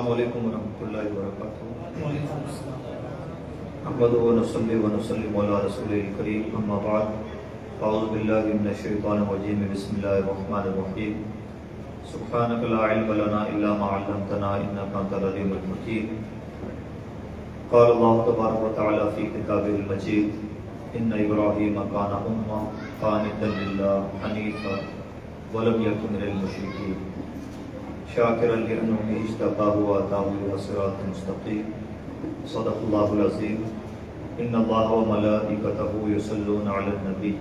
السلام علیکم ورحمۃ اللہ وبرکاتہ۔ احمد و نصلی و نسلم علی رسول الکریم، اما بعد، اعوذ باللہ من الشیطان الرجیم، بسم اللہ الرحمن الرحیم۔ سبحانک لا علم لنا الا ما علمتنا انک انت العلیم الحکیم۔ قال اللہ تبارک و تعالی فی کتابہ المجید، ان ابراہیم کان امۃ قانتا للہ حنیفا ولم یک من المشرکین شاکرا لانعمہ اجتباہ وآتاہ الی صراط مستقیم۔ صدق اللہ العظیم۔ ان اللہ وملائکتہ یصلون علی النبی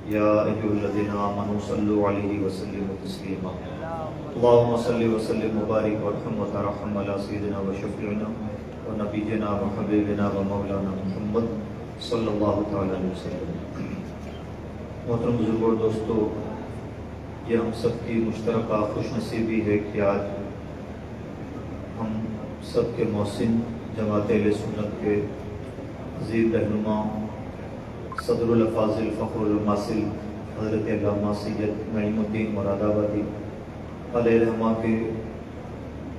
یا ایھا الذین آمنوا صلوا علیہ وسلموا تسلیما۔ اللہم صل وسلم وبارک وارحم وترحم علی سیدنا وشفیعنا ونبینا وحبیبنا ومولانا محمد صلی اللہ تعالی علیہ وسلم۔ محترم بزرگوں اور دوستو، یہ ہم سب کی مشترکہ خوش نصیبی ہے کہ آج ہم سب کے محسن جماعت اہل سنت کے عظیم رہنما صدر الافاضل فخر الماصل حضرت علامہ سید نعیم الدین مراد آبادی علیہ رحمہ کے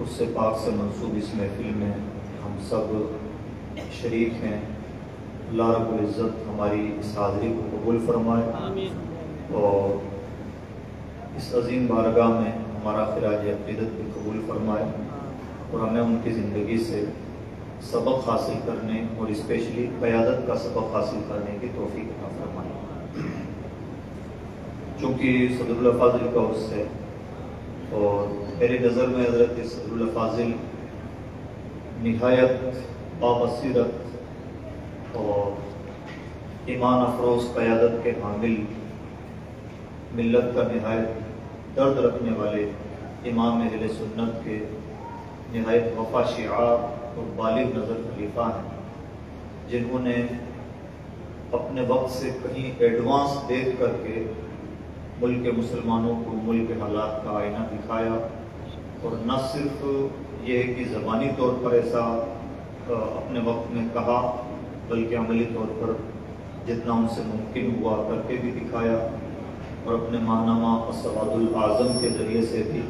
اس سے پاک سے منسوب اس محفل میں ہم سب شریک ہیں۔ اللہ رب العزت ہماری اس حاضری کو قبول فرمائے اور اس عظیم بارگاہ میں ہمارا خراج عقیدت بھی قبول فرمائے اور ہمیں ان کی زندگی سے سبق حاصل کرنے اور اسپیشلی قیادت کا سبق حاصل کرنے کی توفیق عطا فرمائے۔ چونکہ صدر الافاضل کا عرس ہے اور میری نظر میں حضرت صدر الافاضل نہایت بابصیرت اور ایمان افروز قیادت کے حامل، ملت کا نہایت درد رکھنے والے امام اہل سنت کے نہایت وفا شعار اور بالغ نظر خلیفہ ہیں، جنہوں نے اپنے وقت سے کہیں ایڈوانس دیکھ کر کے ملک مسلمانوں کو ملک حالات کا آئینہ دکھایا اور نہ صرف یہ ہے کہ زبانی طور پر ایسا اپنے وقت میں کہا، بلکہ عملی طور پر جتنا ان سے ممکن ہوا کر کے بھی دکھایا اور اپنے ماہنامہ السواد الاعظم کے ذریعے سے بھی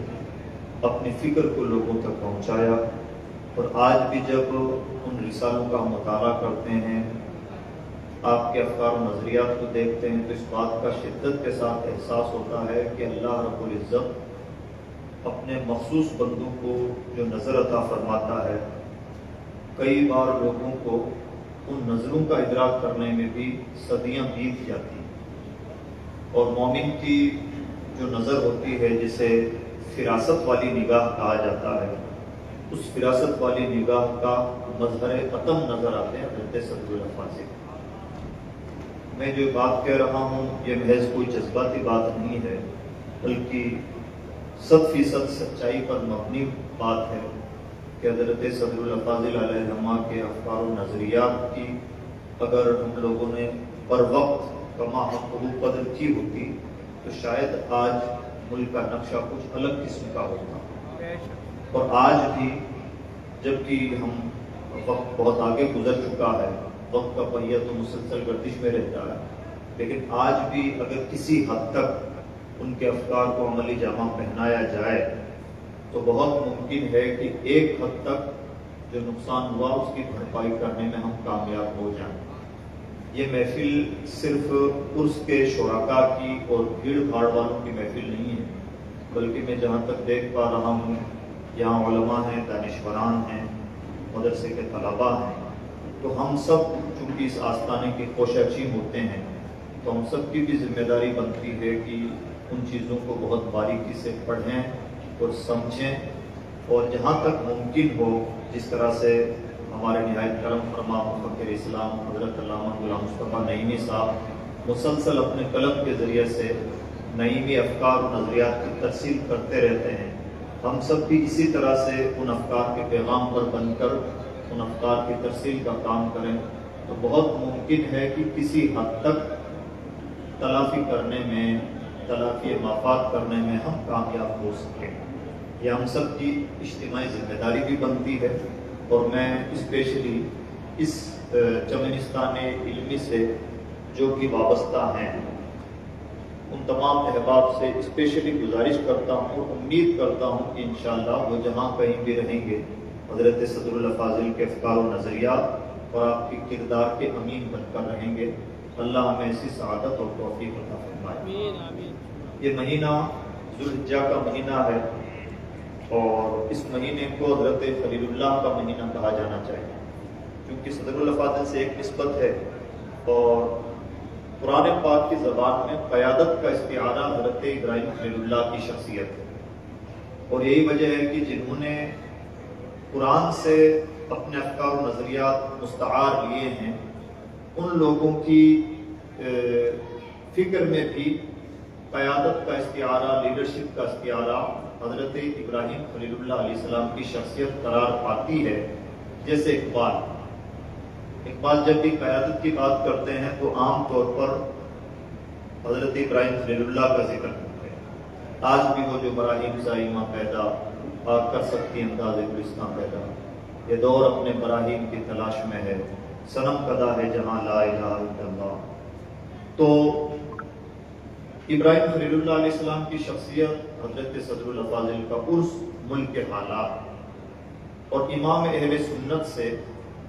اپنی فکر کو لوگوں تک پہنچایا۔ اور آج بھی جب ان رسالوں کا مطالعہ کرتے ہیں، آپ کے افکار و نظریات کو دیکھتے ہیں، تو اس بات کا شدت کے ساتھ احساس ہوتا ہے کہ اللہ رب العزت اپنے مخصوص بندوں کو جو نظر عطا فرماتا ہے، کئی بار لوگوں کو ان نظروں کا ادراک کرنے میں بھی صدیاں بیت جاتی ہیں۔ اور مومن کی جو نظر ہوتی ہے، جسے فراست والی نگاہ کہا جاتا ہے، اس فراست والی نگاہ کا مظہر عتم نظر آتے ہیں حضرت صدر الافاضل۔ میں جو بات کہہ رہا ہوں یہ محض کوئی جذباتی بات نہیں ہے، بلکہ 100% سچائی پر مبنی بات ہے کہ حضرت صدر الافاضل علیہ الرحمہ کے افکار و نظریات کی اگر ہم لوگوں نے بر وقت کما حقہ قدر کی ہوتی تو شاید آج ملک کا نقشہ کچھ الگ قسم کا ہوتا۔ اور آج بھی جبکہ ہم وقت بہت آگے گزر چکا ہے، وقت کا پہیہ تو مسلسل گردش میں رہتا ہے، لیکن آج بھی اگر کسی حد تک ان کے افکار کو عملی جامہ پہنایا جائے تو بہت ممکن ہے کہ ایک حد تک جو نقصان ہوا اس کی بھرپائی کرنے میں ہم کامیاب ہو جائیں۔ یہ محفل صرف عرس کے شرکاء کی اور بھیڑ بھاڑ والوں کی محفل نہیں ہے، بلکہ میں جہاں تک دیکھ پا رہا ہوں یہاں علماء ہیں، دانشوران ہیں، مدرسے کے طلباء ہیں، تو ہم سب چونکہ اس آستانے کے کوششیں ہوتے ہیں تو ہم سب کی بھی ذمہ داری بنتی ہے کہ ان چیزوں کو بہت باریکی سے پڑھیں اور سمجھیں، اور جہاں تک ممکن ہو جس طرح سے ہمارے نہایت کرم فرما مفکر اسلام حضرت علامہ غلام مصطفیٰ نعیمی صاحب مسلسل اپنے قلم کے ذریعے سے نعیمی افکار و نظریات کی ترسیل کرتے رہتے ہیں، ہم سب بھی اسی طرح سے ان افکار کے پیغام پر بن کر ان افکار کی ترسیل کا کام کریں تو بہت ممکن ہے کہ کسی حد تک تلافی کرنے میں، تلافی مفاد کرنے میں ہم کامیاب ہو سکیں۔ یہ ہم سب کی اجتماعی ذمہ داری بھی بنتی ہے، اور میں اسپیشلی اس چمنستان علمی سے جو کہ وابستہ ہیں ان تمام احباب سے اسپیشلی گزارش کرتا ہوں اور امید کرتا ہوں کہ انشاءاللہ وہ جہاں کہیں بھی رہیں گے حضرت صدر الافاضل کے افکار و نظریات اور آپ کے کردار کے امین بن کر رہیں گے۔ اللہ ہمیں ایسی سعادت اور توفیق عطا فرمائے۔ یہ مہینہ ذوالحجہ کا مہینہ ہے اور اس مہینے کو حضرت خلیل اللہ کا مہینہ کہا جانا چاہیے، کیونکہ صدر الافاضل سے ایک نسبت ہے اور قرآن پاک کی زبان میں قیادت کا استعارہ حضرت ابراہیم خلیل اللہ کی شخصیت ہے، اور یہی وجہ ہے کہ جنہوں نے قرآن سے اپنے افکار و نظریات مستعار لیے ہیں ان لوگوں کی فکر میں بھی قیادت کا استعارہ، لیڈرشپ کا استعارہ حضرت ابراہیم خلیل اللہ علیہ السلام کی شخصیت قرار پاتی ہے۔ جیسے اقبال جب بھی قیادت کی بات کرتے ہیں تو عام طور پر حضرت ابراہیم خلیل اللہ کا ذکر کرتے ہیں۔ آج بھی وہ جو براہیم زائمہ پیدا کر سکتی انداز گلستاں پیدا، یہ دور اپنے براہیم کی تلاش میں ہے، صنم کدا ہے جہاں لا الہ الا اللہ۔ تو ابراہیم خلیل اللہ علیہ السلام کی شخصیت، حضرت صدر الافاضل کا عرس، ملک کے حالات اور امام اہل سنت سے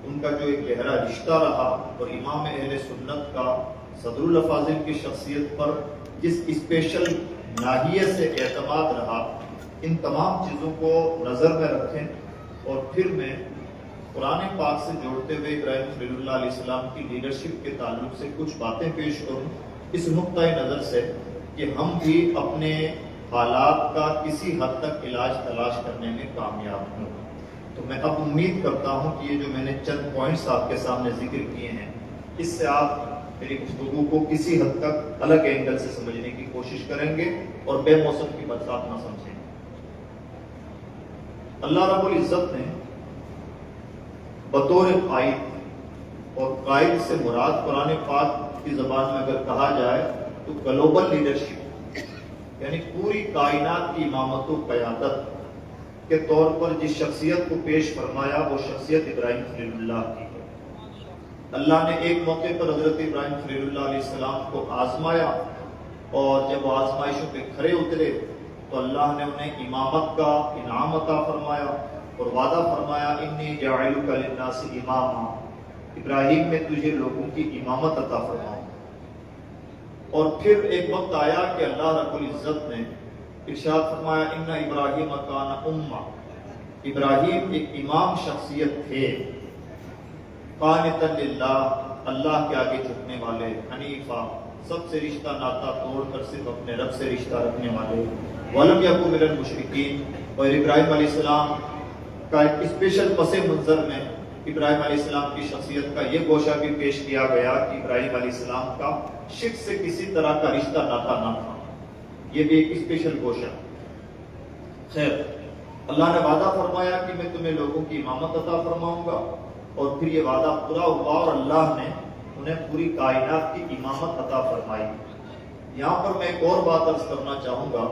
ان کا جو ایک گہرا رشتہ رہا، اور امام اہل سنت کا صدر الافاضل کی شخصیت پر جس اسپیشل ناحیے سے اعتماد رہا، ان تمام چیزوں کو نظر میں رکھیں اور پھر میں قرآن پاک سے جوڑتے ہوئے ابراہیم خلیل اللہ علیہ السلام کی لیڈرشپ کے تعلق سے کچھ باتیں پیش کروں، اس نقطۂ نظر سے کہ ہم بھی اپنے حالات کا کسی حد تک علاج تلاش کرنے میں کامیاب ہوں۔ تو میں اب امید کرتا ہوں کہ یہ جو میں نے چند پوائنٹس آپ کے سامنے ذکر کیے ہیں، اس سے آپ میری گفتگو کو کسی حد تک الگ اینگل سے سمجھنے کی کوشش کریں گے اور بے موسم کی برسات نہ سمجھیں۔ اللہ رب العزت نے بطور قائد، اور قائد سے مراد قرآن پاک کی زبان میں اگر کہا جائے تو گلوبل لیڈرشپ، یعنی پوری کائنات کی امامت و قیادت کے طور پر جس شخصیت کو پیش فرمایا وہ شخصیت ابراہیم خلیل اللہ کی ہے۔ اللہ نے ایک موقع پر حضرت ابراہیم خلیل اللہ علیہ السلام کو آزمایا، اور جب وہ آزمائشوں پہ کھڑے اترے تو اللہ نے انہیں امامت کا انعام عطا فرمایا اور وعدہ فرمایا، انی جاعلک للناس اماما، ابراہیم میں تجھے لوگوں کی امامت عطا فرماؤں۔ اور پھر ایک وقت آیا کہ اللہ رب العزت نے ارشاد فرمایا، ان ابراہیم کان امہ، ابراہیم ایک امام شخصیت تھے، قانتا للہ، اللہ کے آگے جھکنے والے، حنیفہ، سب سے رشتہ ناتا توڑ کر صرف اپنے رب سے رشتہ رکھنے والے، ولم یکن من المشرکین۔ اور ابراہیم علیہ السلام کا ایک اسپیشل پس منظر میں ابراہیم علیہ السلام کی شخصیت کا یہ گوشہ بھی پیش کیا گیا کہ ابراہیم علیہ السلام کا شرک سے کسی طرح کا رشتہ ناتا نہ تھا، یہ بھی ایک اسپیشل گوشہ۔ خیر، اللہ نے وعدہ فرمایا کہ میں تمہیں لوگوں کی امامت عطا فرماؤں گا، اور پھر یہ وعدہ پورا ہوا اور اللہ نے انہیں پوری کائنات کی امامت عطا فرمائی۔ یہاں پر میں ایک اور بات عرض کرنا چاہوں گا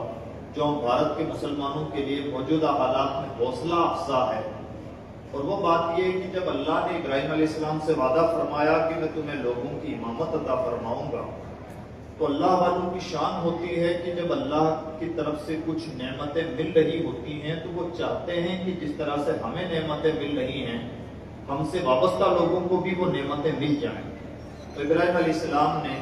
جو ہم بھارت کے مسلمانوں کے لیے موجودہ حالات میں حوصلہ افزا ہے، اور وہ بات یہ ہے کہ جب اللہ نے ابراہیم علیہ السلام سے وعدہ فرمایا کہ میں تمہیں لوگوں کی امامت عطا فرماؤں گا، تو اللہ والوں کی شان ہوتی ہے کہ جب اللہ کی طرف سے کچھ نعمتیں مل رہی ہوتی ہیں تو وہ چاہتے ہیں کہ جس طرح سے ہمیں نعمتیں مل رہی ہیں، ہم سے وابستہ لوگوں کو بھی وہ نعمتیں مل جائیں۔ تو ابراہیم علیہ السلام نے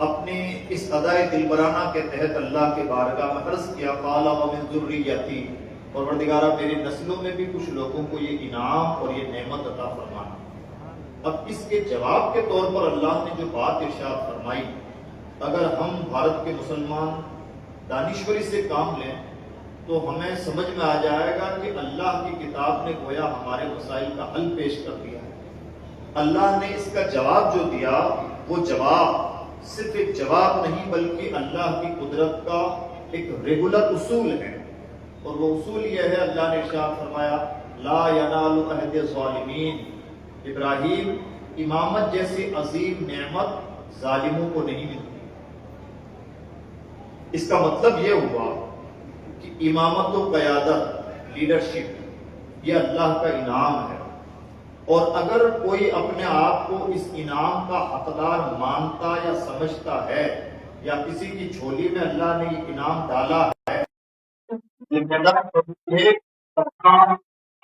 اپنی اس ادائے دلبرانہ کے تحت اللہ کے بارگاہ میں عرض کیا، قال ومن ذریتی، پروردگارا میری نسلوں میں بھی کچھ لوگوں کو یہ انعام اور یہ نعمت عطا فرمانا۔ اب اس کے جواب کے طور پر اللہ نے جو بات ارشاد فرمائی، اگر ہم بھارت کے مسلمان دانشوری سے کام لیں تو ہمیں سمجھ میں آ جائے گا کہ اللہ کی کتاب نے گویا ہمارے مسائل کا حل پیش کر دیا ہے۔ اللہ نے اس کا جواب جو دیا، وہ جواب صرف ایک جواب نہیں بلکہ اللہ کی قدرت کا ایک ریگولر اصول ہے، اور وہ اصول یہ ہے، اللہ نے ارشاد فرمایا، لا ینال عہد الظالمین، ابراہیم امامت جیسی عظیم نعمت ظالموں کو نہیں ملتی۔ اس کا مطلب یہ ہوا کہ امامت و قیادت، لیڈرشپ، یہ اللہ کا انعام ہے، اور اگر کوئی اپنے آپ کو اس انعام کا حقدار مانتا یا سمجھتا ہے، یا کسی کی جھولی میں اللہ نے یہ انعام ڈالا ہے،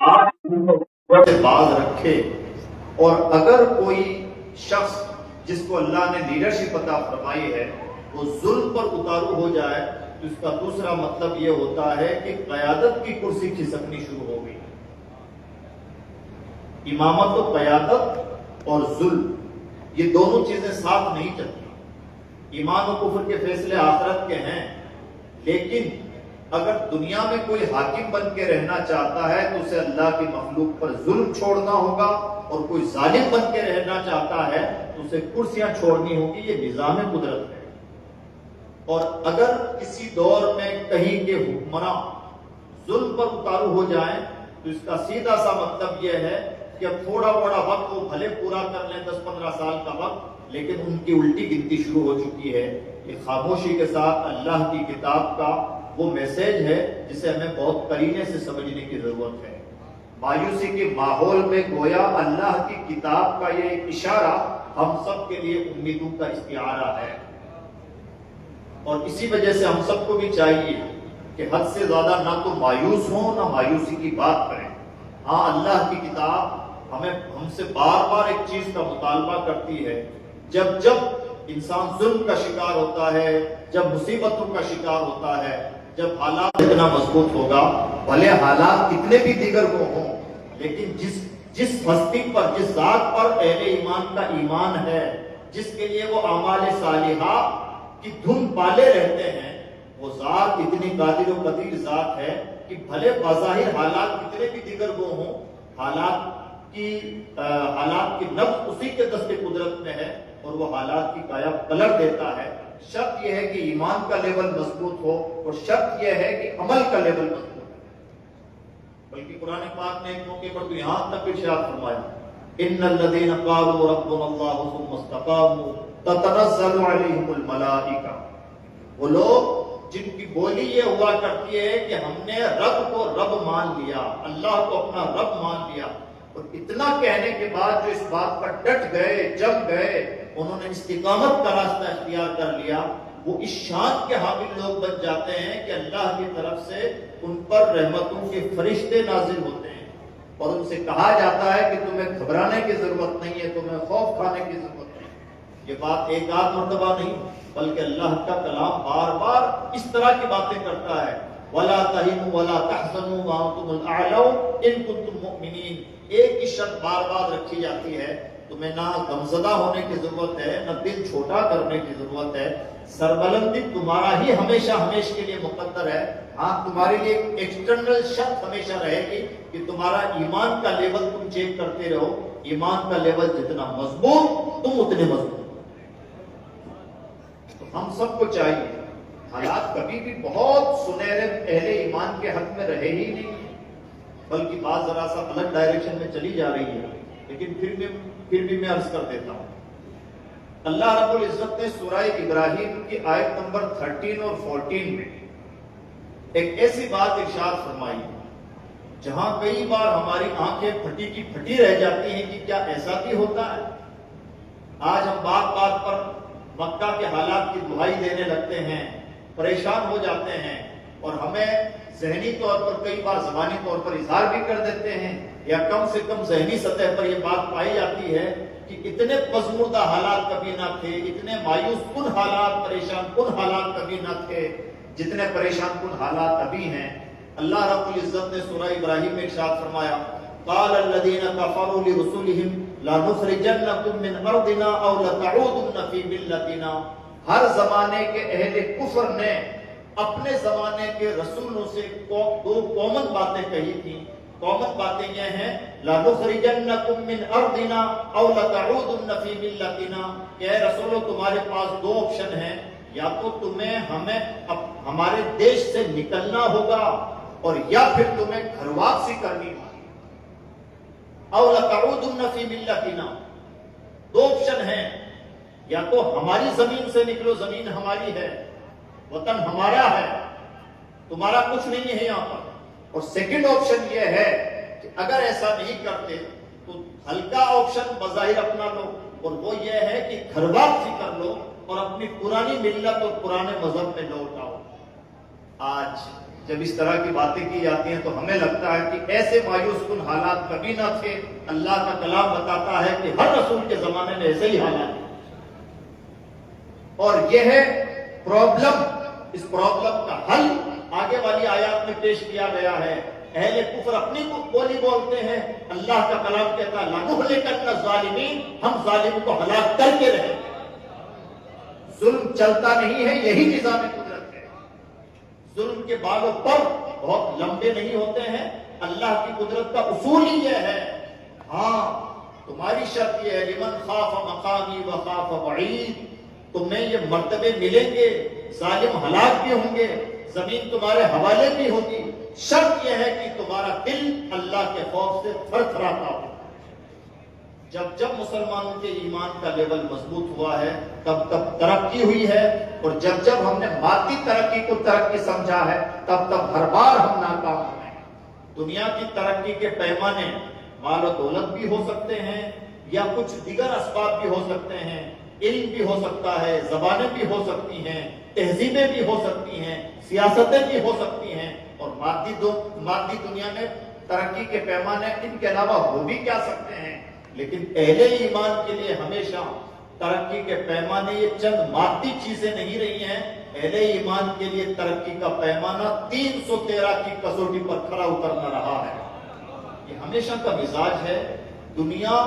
آپ سے باز رکھے، اور اگر کوئی شخص جس کو اللہ نے لیڈرشپ عطا فرمائی ہے وہ ظلم پر اتارو ہو جائے تو اس کا دوسرا مطلب یہ ہوتا ہے کہ قیادت کی کرسی کھسکنی شروع ہو گئی۔ امامت و قیادت اور ظلم یہ دونوں چیزیں ساتھ نہیں چلتی۔ ایمان و کفر کے فیصلے آخرت کے ہیں، لیکن اگر دنیا میں کوئی حاکم بن کے رہنا چاہتا ہے تو اسے اللہ کی مخلوق پر ظلم چھوڑنا ہوگا، اور کوئی ظالم بن کے رہنا چاہتا ہے تو اسے کرسیاں چھوڑنی ہوگی۔ یہ نظام قدرت ہے۔ اور اگر کسی دور میں کہیں کے حکمراں ظلم پر اتارو ہو جائیں تو اس کا سیدھا سا مطلب یہ ہے کہ اب تھوڑا بڑا وقت وہ بھلے پورا کر لیں، 10-15 سال کا وقت، لیکن ان کی الٹی گنتی شروع ہو چکی ہے۔ کہ خاموشی کے ساتھ اللہ کی کتاب کا وہ میسج ہے جسے ہمیں بہت قرینے سے سمجھنے کی ضرورت ہے۔ مایوسی کے ماحول میں گویا اللہ کی کتاب کا یہ ایک اشارہ ہم سب کے لیے امیدوں کا استعارہ ہے، اور اسی وجہ سے ہم سب کو بھی چاہیے کہ حد سے زیادہ نہ تو مایوس ہوں نہ مایوسی کی بات کریں۔ ہاں، اللہ کی کتاب ہم سے بار بار ایک چیز کا مطالبہ کرتی ہے، جب انسان ظلم کا شکار ہوتا ہے، جب مصیبتوں کا شکار ہوتا ہے، جب حالات اتنا مضبوط ہوگا، بھلے حالات کتنے بھی دیگر کو ہوں، لیکن جس ہستی پر، جس ذات پر اہل ایمان کا ایمان ہے، جس کے لیے وہ اعمال صالحہ کی دھن پالے رہتے ہیں، وہ ذات اتنی قادر و قدیر ذات ہے کہ بھلے بظاہر حالات کتنے بھی دیگر کو ہوں، حالات کی نبض اسی کے دست قدرت میں ہے، اور وہ حالات کی کایا پلٹ دیتا ہے۔ شرط یہ ہے کہ ایمان کا لیول مضبوط ہو، اور شرط یہ ہے کہ عمل کا لیول مضبوط ہو۔ بلکہ قرآن پاک نے ایک موقع پر تو یہاں تک ارشاد فرمایا، ان الذین قالوا ربنا اللہ ثم استقاموا تتنزل علیہم الملائکہ، وہ لوگ جن کی بولی یہ ہوا کرتی ہے کہ ہم نے رب کو رب مان لیا، اللہ کو اپنا رب مان لیا، اور اتنا کہنے کے بعد جو اس بات پر ڈٹ گئے، جم گئے، انہوں نے استقامت کا راستہ اختیار کر لیا، وہ اس شان کے حامل لوگ بن جاتے ہیں کہ اللہ کی طرف سے ان پر رحمتوں کے فرشتے نازل ہوتے ہیں، اور ان سے کہا جاتا ہے کہ تمہیں گھبرانے کی ضرورت نہیں ہے، تمہیں خوف کھانے کی ضرورت نہیں۔ یہ بات ایک آدھ مرتبہ نہیں، بلکہ اللہ کا کلام بار بار اس طرح کی باتیں کرتا ہے۔ وَلَا تَهِنُوا وَلَا تَحْزَنُوا وَأَنْتُمُ الْأَعْلَوْنَ إِن كُنتُم مُؤْمِنِينَ۔ ایک ہی شرط بار بار رکھی جاتی ہے، تمہیں نہ غمزدہ ہونے کی ضرورت ہے، نہ دل چھوٹا کرنے کی ضرورت ہے، سربلندی تمہارا ہی ہمیشہ ہمیشہ کے لیے مقدر ہے۔ ہاں، تمہارے لیے ایکسٹرنل شرط ہمیشہ رہے گی کہ تمہارا ایمان کا لیول تم چیک کرتے رہو، ایمان کا لیول جتنا مضبوط تم اتنے مضبوط۔ تو ہم سب کو چاہیے، حالات کبھی بھی بہت سنہرے اہل ایمان کے حق میں رہے ہی نہیں، بلکہ بات ذرا سا الگ ڈائریکشن میں چلی جا رہی ہے، لیکن پھر بھی میں عرض کر دیتا ہوں۔ اللہ رب العزت نے سورہ ابراہیم کی آیت نمبر 13 اور 14 میں ایک ایسی بات ارشاد فرمائی جہاں کئی بار ہماری آنکھیں پھٹی کی پھٹی رہ جاتی ہیں کہ کیا ایسا بھی ہوتا ہے۔ آج ہم بات بات پر مکہ کے حالات کی دہائی دینے لگتے ہیں، پریشان ہو جاتے ہیں، اور ہمیں ذہنی طور پر کئی بار زبانی طور پر اظہار بھی کر دیتے ہیں، یا کم سے کم ذہنی سطح پر یہ بات پائی جاتی ہے کہ اتنے پژمردہ حالات کبھی نہ تھے، اتنے مایوس کن حالات، پریشان کن حالات کبھی نہ تھے جتنے پریشان کن حالات ابھی ہیں۔ اللہ رب العزت نے سورہ ابراہیم میں ارشاد فرمایا، قال الذين كفروا لرسلهم لنخرجنكم من ارضنا او لتعودن في ملتنا۔ ہر زمانے کے اہل کفر نے اپنے زمانے کے رسولوں سے دو کامن باتیں کہی تھیں۔ کامن باتیں یہ ہیں، لنخرجنکم من ارضنا او لتعودن فی ملتنا، کہ اے رسولو تمہارے پاس دو آپشن ہیں، یا تو تمہیں ہمیں ہمارے دیش سے نکلنا ہوگا، اور یا پھر تمہیں گھر واپسی کرنی ہوگی۔ او لتعودن فی ملتنا، دو آپشن ہیں، یا تو ہماری زمین سے نکلو، زمین ہماری ہے، وطن ہمارا ہے، تمہارا کچھ نہیں ہے یہاں پر، اور سیکنڈ آپشن یہ ہے کہ اگر ایسا نہیں کرتے تو ہلکا آپشن بظاہر اپنا لو، اور وہ یہ ہے کہ گھر واپسی کر لو اور اپنی پرانی ملت اور پرانے مذہب میں لوٹ آؤ۔ آج جب اس طرح کی باتیں کی جاتی ہیں تو ہمیں لگتا ہے کہ ایسے مایوس کن حالات کبھی نہ تھے. اللہ کا کلام بتاتا ہے کہ ہر رسول کے زمانے میں ایسے ہی حالات ہیں. اور یہ ہے پرابلم. اس پرابلم کا حل آگے والی آیات میں پیش کیا گیا ہے. اہل کفر اپنی بولی بولتے ہیں, اللہ کا کلام کہتا ہے لَنُهْلِكَنَّ الظَّالِمِينَ, ہم ظالم کو ہلاک کر کے رہیں گے. ظلم چلتا نہیں ہے, یہی نظام قدرت ہے. ظلم کے بال و پر بہت لمبے نہیں ہوتے ہیں. اللہ کی قدرت کا اصول ہی یہ ہے. ہاں تمہاری شرط یہ ہے لمن خاف مقامی وخاف وعید, تمہیں یہ مرتبے ملیں گے, ظالم ہلاک بھی ہوں گے, زمین تمہارے حوالے بھی ہوگی. شرط یہ ہے کہ تمہارا دل اللہ کے خوف سے تھر تھراتا ہو. جب جب مسلمانوں کے ایمان کا لیول مضبوط ہوا ہے تب تب ترقی ہوئی ہے, اور جب جب ہم نے مادی ترقی کو ترقی سمجھا ہے تب تب ہر بار ہم ناکام ہوئے ہیں. دنیا کی ترقی کے پیمانے مال و دولت بھی ہو سکتے ہیں یا کچھ دیگر اسباب بھی ہو سکتے ہیں, علم بھی ہو سکتا ہے, زبانیں بھی ہو سکتی ہیں, تہذیبیں بھی ہو سکتی ہیں, سیاستیں بھی ہو سکتی ہیں, اور مادی دنیا میں ترقی کے پیمانے ان کے علاوہ ہو بھی کیا سکتے ہیں. لیکن اہل ایمان کے لیے ہمیشہ ترقی کے پیمانے یہ چند مادی چیزیں نہیں رہی ہیں. اہل ایمان کے لیے ترقی کا پیمانہ 313 کی کسوٹی پر کھڑا اترنا رہا ہے. یہ ہمیشہ کا مزاج ہے. دنیا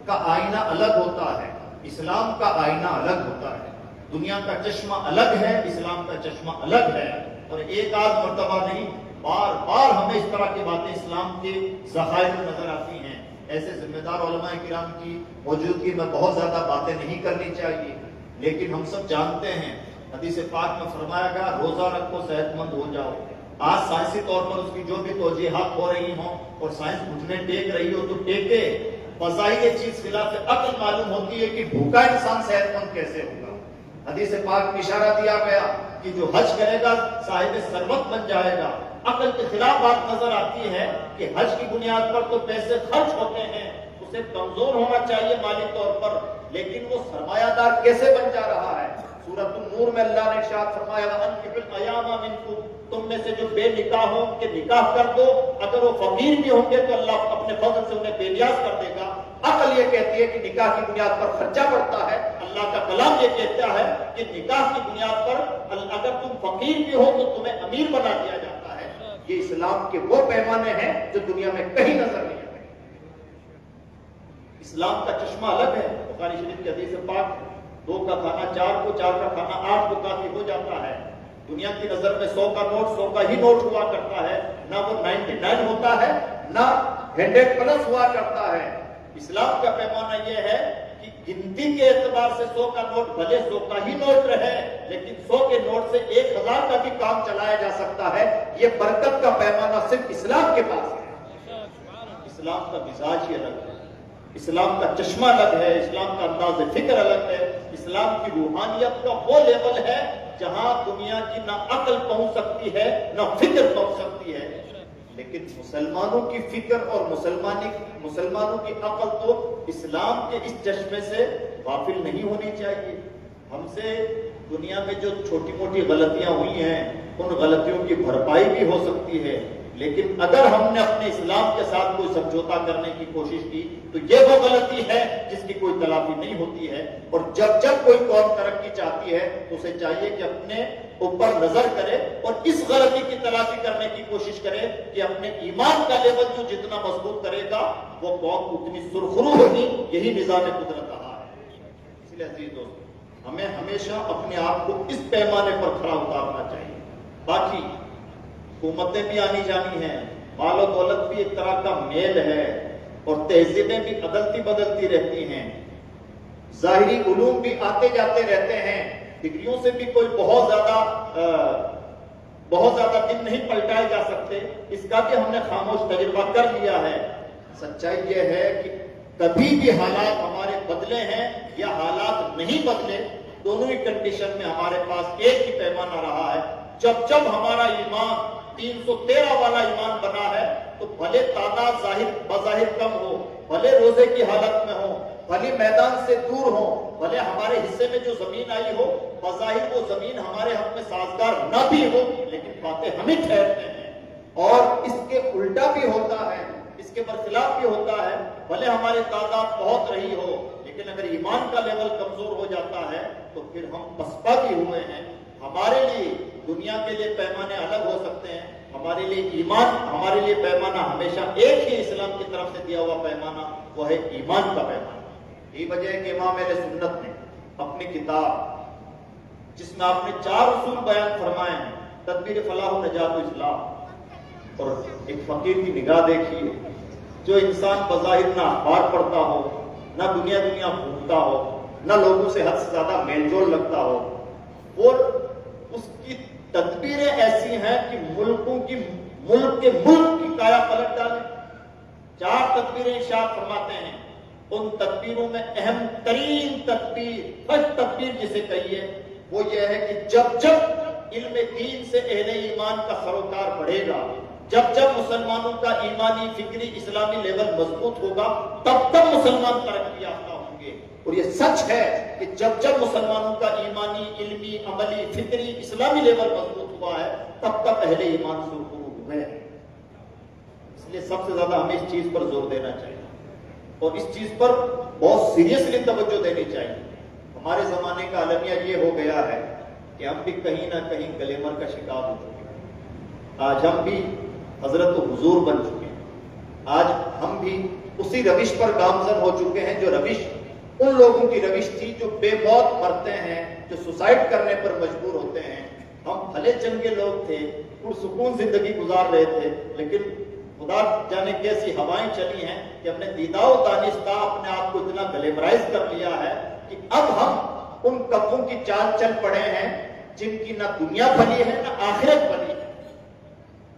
کا آئینہ الگ ہوتا ہے, اسلام کا آئینہ الگ ہوتا ہے. دنیا کا چشمہ الگ ہے, اسلام کا چشمہ الگ ہے. اور ایک آدھ مرتبہ نہیں, بار بار ہمیں اس طرح کی باتیں اسلام کے ذخائر میں نظر آتی ہیں. ایسے ذمہ دار علماء کرام کی موجودگی میں بہت زیادہ باتیں نہیں کرنی چاہیے, لیکن ہم سب جانتے ہیں حدیث پاک میں فرمایا گیا روزہ رکھو صحت مند ہو جاؤ. آج سائنسی طور پر اس کی جو بھی توجیحات ہو رہی ہوں اور سائنس گھٹنے ٹیک رہی ہو تو ٹیکے, بظاہر یہ چیز خلاف عقل معلوم ہوتی ہے کہ بھوکا انسان صحت مند کیسے ہوگا. حدیث پاک میں اشارہ دیا گیا کہ جو حج کرے گا صاحب ثروت بن جائے گا. عقل کے خلاف بات نظر آتی ہے کہ حج کی بنیاد پر تو پیسے خرچ ہوتے ہیں, اسے کمزور ہونا چاہیے مالی طور پر, لیکن وہ سرمایہ دار کیسے بن جا رہا ہے. سورۃ النور میں اللہ نے ارشاد فرمایا وَأَنكِحُوا الْأَيَامَ مِنكُمْ, تم میں سے جو بے نکاح ہوں ان کے نکاح کر دو. اگر وہ فقیر بھی ہوں گے تو اللہ اپنے فضل سے انہیں بے نیاز کر دے گا. عقل یہ کہتی ہے کہ نکاح کی بنیاد پر خرچہ بڑھتا ہے. اللہ کا کلام یہ کہتا ہے کہ نکاح کی بنیاد پر اگر تم فقیر بھی ہو تو تمہیں امیر بنا دیا جاتا ہے. یہ اسلام کے وہ پیمانے ہیں جو دنیا میں کہیں نظر نہیں آتے. اسلام کا چشمہ الگ ہے. بخاری شریف کی حدیث پاک 2 کا کھانا 4 کو, 4 کا کھانا 8 کو کافی ہو جاتا ہے. دنیا کی نظر میں 100 کا نوٹ 100 کا ہی نوٹ ہوا کرتا ہے, نہ وہ 99 ہوتا ہے نہ 100+ ہوا کرتا ہے. اسلام کا پیمانہ یہ ہے کہ گنتی کے اعتبار سے 100 کا نوٹ بھلے 100 کا ہی نوٹ رہے, لیکن 100 کے نوٹ سے 1000 کا بھی کام چلایا جا سکتا ہے. یہ برکت کا پیمانہ صرف اسلام کے پاس ہے. اسلام کا مزاج ہی الگ ہے, اسلام کا چشمہ الگ ہے, اسلام کا انداز فکر الگ ہے. اسلام کی روحانیت کا وہ لیول ہے جہاں دنیا کی نہ عقل پہنچ سکتی ہے نہ فکر پہنچ سکتی ہے. لیکن مسلمانوں کی فکر اور مسلمانوں کی عقل تو اسلام کے اس چشمے سے غافل نہیں ہونی چاہیے. ہم سے دنیا میں جو چھوٹی موٹی غلطیاں ہوئی ہیں ان غلطیوں کی بھرپائی بھی ہو سکتی ہے, لیکن اگر ہم نے اپنے اسلام کے ساتھ کوئی سمجھوتا کرنے کی کوشش کی تو یہ وہ غلطی ہے جس کی کوئی تلافی نہیں ہوتی ہے. اور جب جب کوئی قوم ترقی چاہتی ہے تو اسے چاہیے کہ اپنے اوپر نظر کرے اور اس غلطی کی تلافی کرنے کی کوشش کرے کہ اپنے ایمان کا لیول جو جتنا مضبوط کرے گا وہ قوم اتنی سرخرو ہوگی. یہی نظام قدرت رہا ہے. اس لیے عزیز دوستو, ہمیں ہمیشہ اپنے آپ کو اس پیمانے پر کھڑا اتارنا چاہیے. باقی حکومتیں بھی آنی جانی ہیں, مال و دولت بھی ایک طرح کا میل ہے, اور تہذیبیں بھی عدلتی بدلتی رہتی ہیں, ظاہری علوم بھی آتے جاتے رہتے ہیں, ڈگریوں سے بھی کوئی بہت زیادہ دن نہیں پلٹائے جا سکتے. اس کا بھی ہم نے خاموش تجربہ کر لیا ہے. سچائی یہ ہے کہ کبھی بھی حالات ہمارے بدلے ہیں یا حالات نہیں بدلے, دونوں ہی کنڈیشن میں ہمارے پاس ایک ہی پیمانہ رہا ہے. جب ہمارا ایمان 313 والا ایمان بنا ہے تو بھلے تعداد بظاہر کم ہو, بھلے روزے کی حالت میں ہو, بھلی میدان سے دور ہوں، بھلے ہمارے حصے میں جو زمین آئی ہو بظاہر وہ زمین ہمارے حق میں سازگار نہ بھی ہو، لیکن باتیں ہمیں ٹھہرتے ہیں۔ اور اس کے الٹا بھی ہوتا ہے، اس کے برخلاف بھی ہوتا ہے، بھلے ہماری تعداد بہت رہی ہو لیکن اگر ایمان کا لیول کمزور ہو جاتا ہے تو پھر ہم پسپا بھی ہوئے ہیں۔ ہمارے لیے دنیا کے لیے پیمانے الگ ہو سکتے ہیں، ہمارے لیے ایمان، ہمارے لیے پیمانہ ہمیشہ ایک ہی اسلام کی طرف سے دیا ہوا پیمانہ، وہ ہے ایمان کا پیمانہ۔ یہی وجہ ہے کہ امام اہل سنت نے اپنی کتاب جس میں آپ نے 4 اصول بیان فرمائے ہیں، تدبیر فلاح و نجات و اصلاح، اور ایک فقیر کی نگاہ دیکھیے جو انسان بظاہر نہ اخبار پڑھتا ہو، نہ دنیا گھومتا ہو، نہ لوگوں سے حد سے زیادہ میل جول لگتا ہو، اور اس کی تدبیریں ایسی ہیں کہ ملک کی کایا پلٹ ڈالیں۔ 4 تدبیریں ارشاد فرماتے ہیں، ان تدبیروں میں اہم ترین تدبیر، فرسٹ تدبیر جسے کہیے، وہ یہ ہے کہ جب جب علم دین سے اہل ایمان کا سروکار بڑھے گا، جب جب مسلمانوں کا ایمانی، فکری، اسلامی لیول مضبوط ہوگا، تب تب مسلمان ترقی یافتہ ہوں گے۔ اور یہ سچ ہے کہ جب جب مسلمانوں کا ایمانی، علمی، عملی، فکری، اسلامی لیول مضبوط ہوا ہے، تب تک اہل ایمان سرخرو ہوئے ہیں۔ اس لیے سب سے زیادہ ہمیں اس چیز پر زور دینا چاہیے اور اس چیز پر بہت سیریسلی توجہ دینی چاہیے۔ ہمارے زمانے کا المیہ یہ ہو گیا ہے کہ ہم بھی کہیں نہ کہیں گلیمر کا شکار ہو چکے ہیں۔ آج ہم بھی حضرت حضور بن چکے ہیں، آج ہم بھی اسی روش پر گامزن ہو چکے ہیں جو روش ان لوگوں کی روش تھی جو بے موت مرتے ہیں، جو سوسائڈ کرنے پر مجبور ہوتے ہیں۔ ہم بھلے چنگے لوگ تھے، پرسکون زندگی گزار رہے تھے، لیکن خدا جانے کیسی ہوائیں چلی ہیں کہ ہم نے دیدہ و دانش کا اپنے آپ کو اتنا گلیمرائز کر لیا ہے کہ اب ہم ان کبوں کی چال چل پڑے ہیں جن کی نہ دنیا بھلی ہے نہ آخرت بھلی ہے۔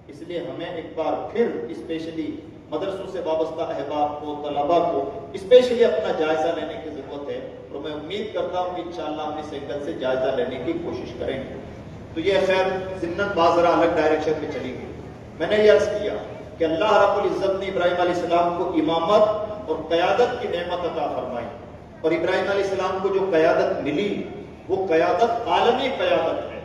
اس لیے ہمیں ایک بار پھر اسپیشلی مدرسوں سے وابستہ احباب کو، طلباء کو اسپیشلی اپنا جائزہ لینے کی ضرورت ہے، اور میں امید کرتا ہوں کہ انشاءاللہ ہم اس اینگل سے جائزہ لینے کی کوشش کریں گے۔ تو یہ خیر ضمناً بازرہ الگ ڈائریکشن میں چلی گئی۔ میں نے یہ عرض کیا کہ اللہ رب العزت نے ابراہیم علیہ السلام کو امامت اور قیادت کی نعمت عطا فرمائی، اور ابراہیم علیہ السلام کو جو قیادت ملی وہ قیادت عالمی قیادت ہے،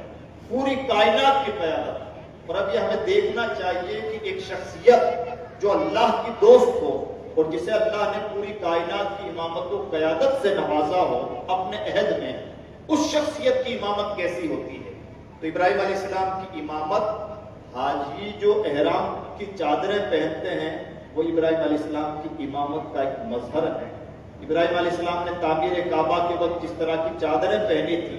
پوری کائنات کی قیادت۔ اور اب یہ ہمیں دیکھنا چاہیے کہ ایک شخصیت جو اللہ کی دوست ہو اور جسے اللہ نے پوری کائنات کی امامت و قیادت سے نوازا ہو اپنے عہد میں، اس شخصیت کی امامت کیسی ہوتی ہے۔ تو ابراہیم علیہ السلام کی امامت، حاجی جو احرام کی چادریں پہنتے ہیں وہ ابراہیم علیہ السلام کی امامت کا ایک مظہر ہے۔ ابراہیم علیہ السلام نے تعمیر کعبہ کے وقت جس طرح کی چادریں پہنی تھی،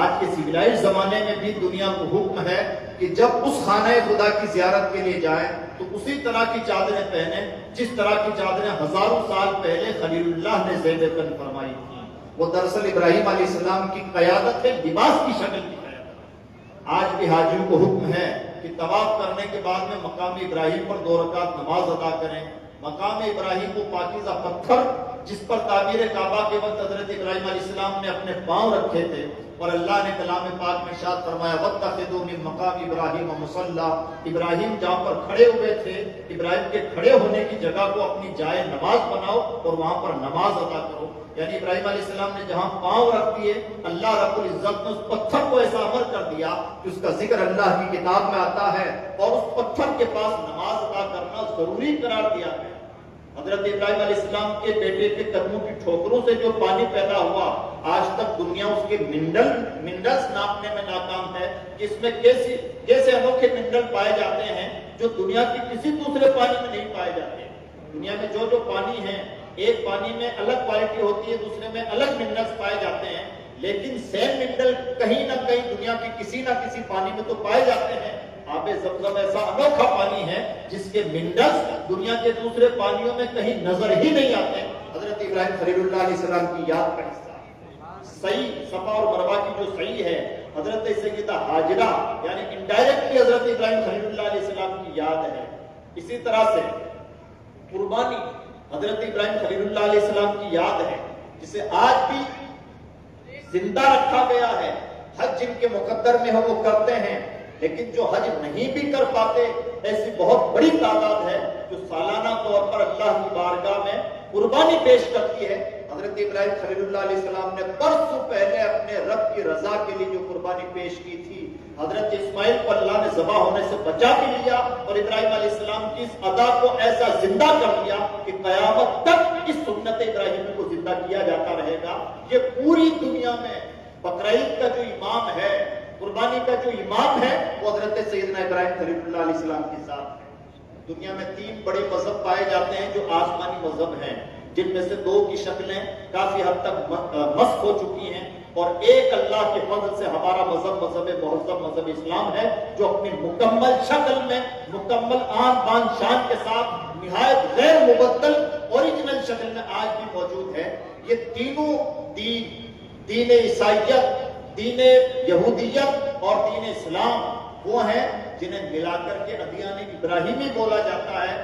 آج کے سویلائزڈ زمانے میں بھی دنیا کو حکم ہے کہ جب اس خانہ خدا کی زیارت کے لیے جائیں تو اسی طرح کی چادریں پہنیں جس طرح کی چادریں ہزاروں سال پہلے خلیل اللہ نے زیب تن فرمائی تھی۔ وہ دراصل ابراہیم علیہ السلام کی قیادت ہے، لباس کی شکل کی قیادت۔ آج بھی حاجیوں کو حکم ہے کہ طواف کرنے کے بعد میں مقام ابراہیم پر 2 رکعت نماز ادا کریں۔ مقام ابراہیم کو پاکیزہ پتھر جس پر تعمیر کعبہ کے وقت حضرت ابراہیم علیہ السلام نے اپنے پاؤں رکھے تھے، اور اللہ نے کلام پاک میں ارشاد فرمایا وَاتَّخِذُوا مِن مَّقَامِ إِبْرَاهِيمَ مُصَلًّى، ابراہیم جہاں پر کھڑے ہوئے تھے، ابراہیم کے کھڑے ہونے کی جگہ کو اپنی جائے نماز بناؤ اور وہاں پر نماز ادا کرو۔ یعنی ابراہیم علیہ السلام نے جہاں پاؤں رکھ دیے، اللہ رب العزت نے اس پتھر کو ایسا امر کر دیا کہ اس کا ذکر اللہ کی کتاب میں آتا ہے اور اس پتھر کے پاس نماز ادا کرنا ضروری قرار دیا ہے۔ حضرت ابراہیم علیہ السلام کے بیٹے کے قدموں کی ٹھوکروں سے جو پانی پیدا ہوا، آج تک دنیا اس کے منرلز ناپنے میں ناکام ہے کہ اس میں کیسے انوکھے منرل پائے جاتے ہیں جو دنیا کی کسی دوسرے پانی میں نہیں پائے جاتے۔ دنیا میں جو پانی ہے، ایک پانی میں الگ کوالٹی ہوتی ہے، دوسرے میں الگ منرلز پائے جاتے ہیں، لیکن سیم منرل کہیں نہ کہیں دنیا کی کسی نہ کسی پانی میں تو پائے جاتے ہیں۔ آب زمزم ایسا انوکھا پانی ہے جس کے منرلز دنیا کے دوسرے پانیوں میں کہیں نظر ہی نہیں آتے۔ حضرت ابراہیم خلیل اللہ علیہ السلام کی یاد کا حصہ صحیح صفا اور مروہ کی جو صحیح ہے، حضرت سیدہ ہاجرہ یعنی انڈائریکٹلی حضرت ابراہیم خلیل اللہ علیہ السلام کی یاد ہے۔ اسی طرح سے قربانی حضرت ابراہیم خلیل اللہ علیہ السلام کی یاد ہے، جسے آج بھی زندہ رکھا گیا ہے۔ حج جن کے مقدر میں ہو وہ کرتے ہیں، لیکن جو حج نہیں بھی کر پاتے، ایسی بہت بڑی تعداد ہے جو سالانہ طور پر اللہ کی بارگاہ میں قربانی پیش کرتی ہے۔ حضرت ابراہیم خلیل اللہ علیہ السلام نے برسوں پہلے اپنے رب کی رضا کے لیے جو قربانی پیش کی تھی، حضرت اسماعیل کو اللہ نے ذبح ہونے سے بچا کے لیا اور ابراہیم علیہ السلام کی اس ادا کو ایسا زندہ کر دیا کہ قیامت تک اس سنت ابراہیمی کو زندہ کیا جاتا رہے گا۔ یہ پوری دنیا میں بقرعید کا جو امام ہے، قربانی کا جو امام ہے، وہ حضرت سیدنا ابراہیم خلیل اللہ علیہ السلام کے ساتھ ہے۔ دنیا میں 3 بڑے مذہب پائے جاتے ہیں جو آسمانی مذہب ہیں، جن میں سے 2 کی شکلیں کافی حد تک مسخ ہو چکی ہیں، اور ایک اللہ کے فضل سے ہمارا مذہب مہذب مذہب اسلام ہے، جو اپنی مکمل شکل میں، مکمل آن بان شان کے ساتھ نہایت غیر مبدل اوریجنل شکل میں آج بھی موجود ہے۔ یہ تینوں دین عیسائیت، دین یہودیت اور دین اسلام وہ ہیں جنہیں ملا کر کے ادیان ابراہیمی بولا جاتا ہے،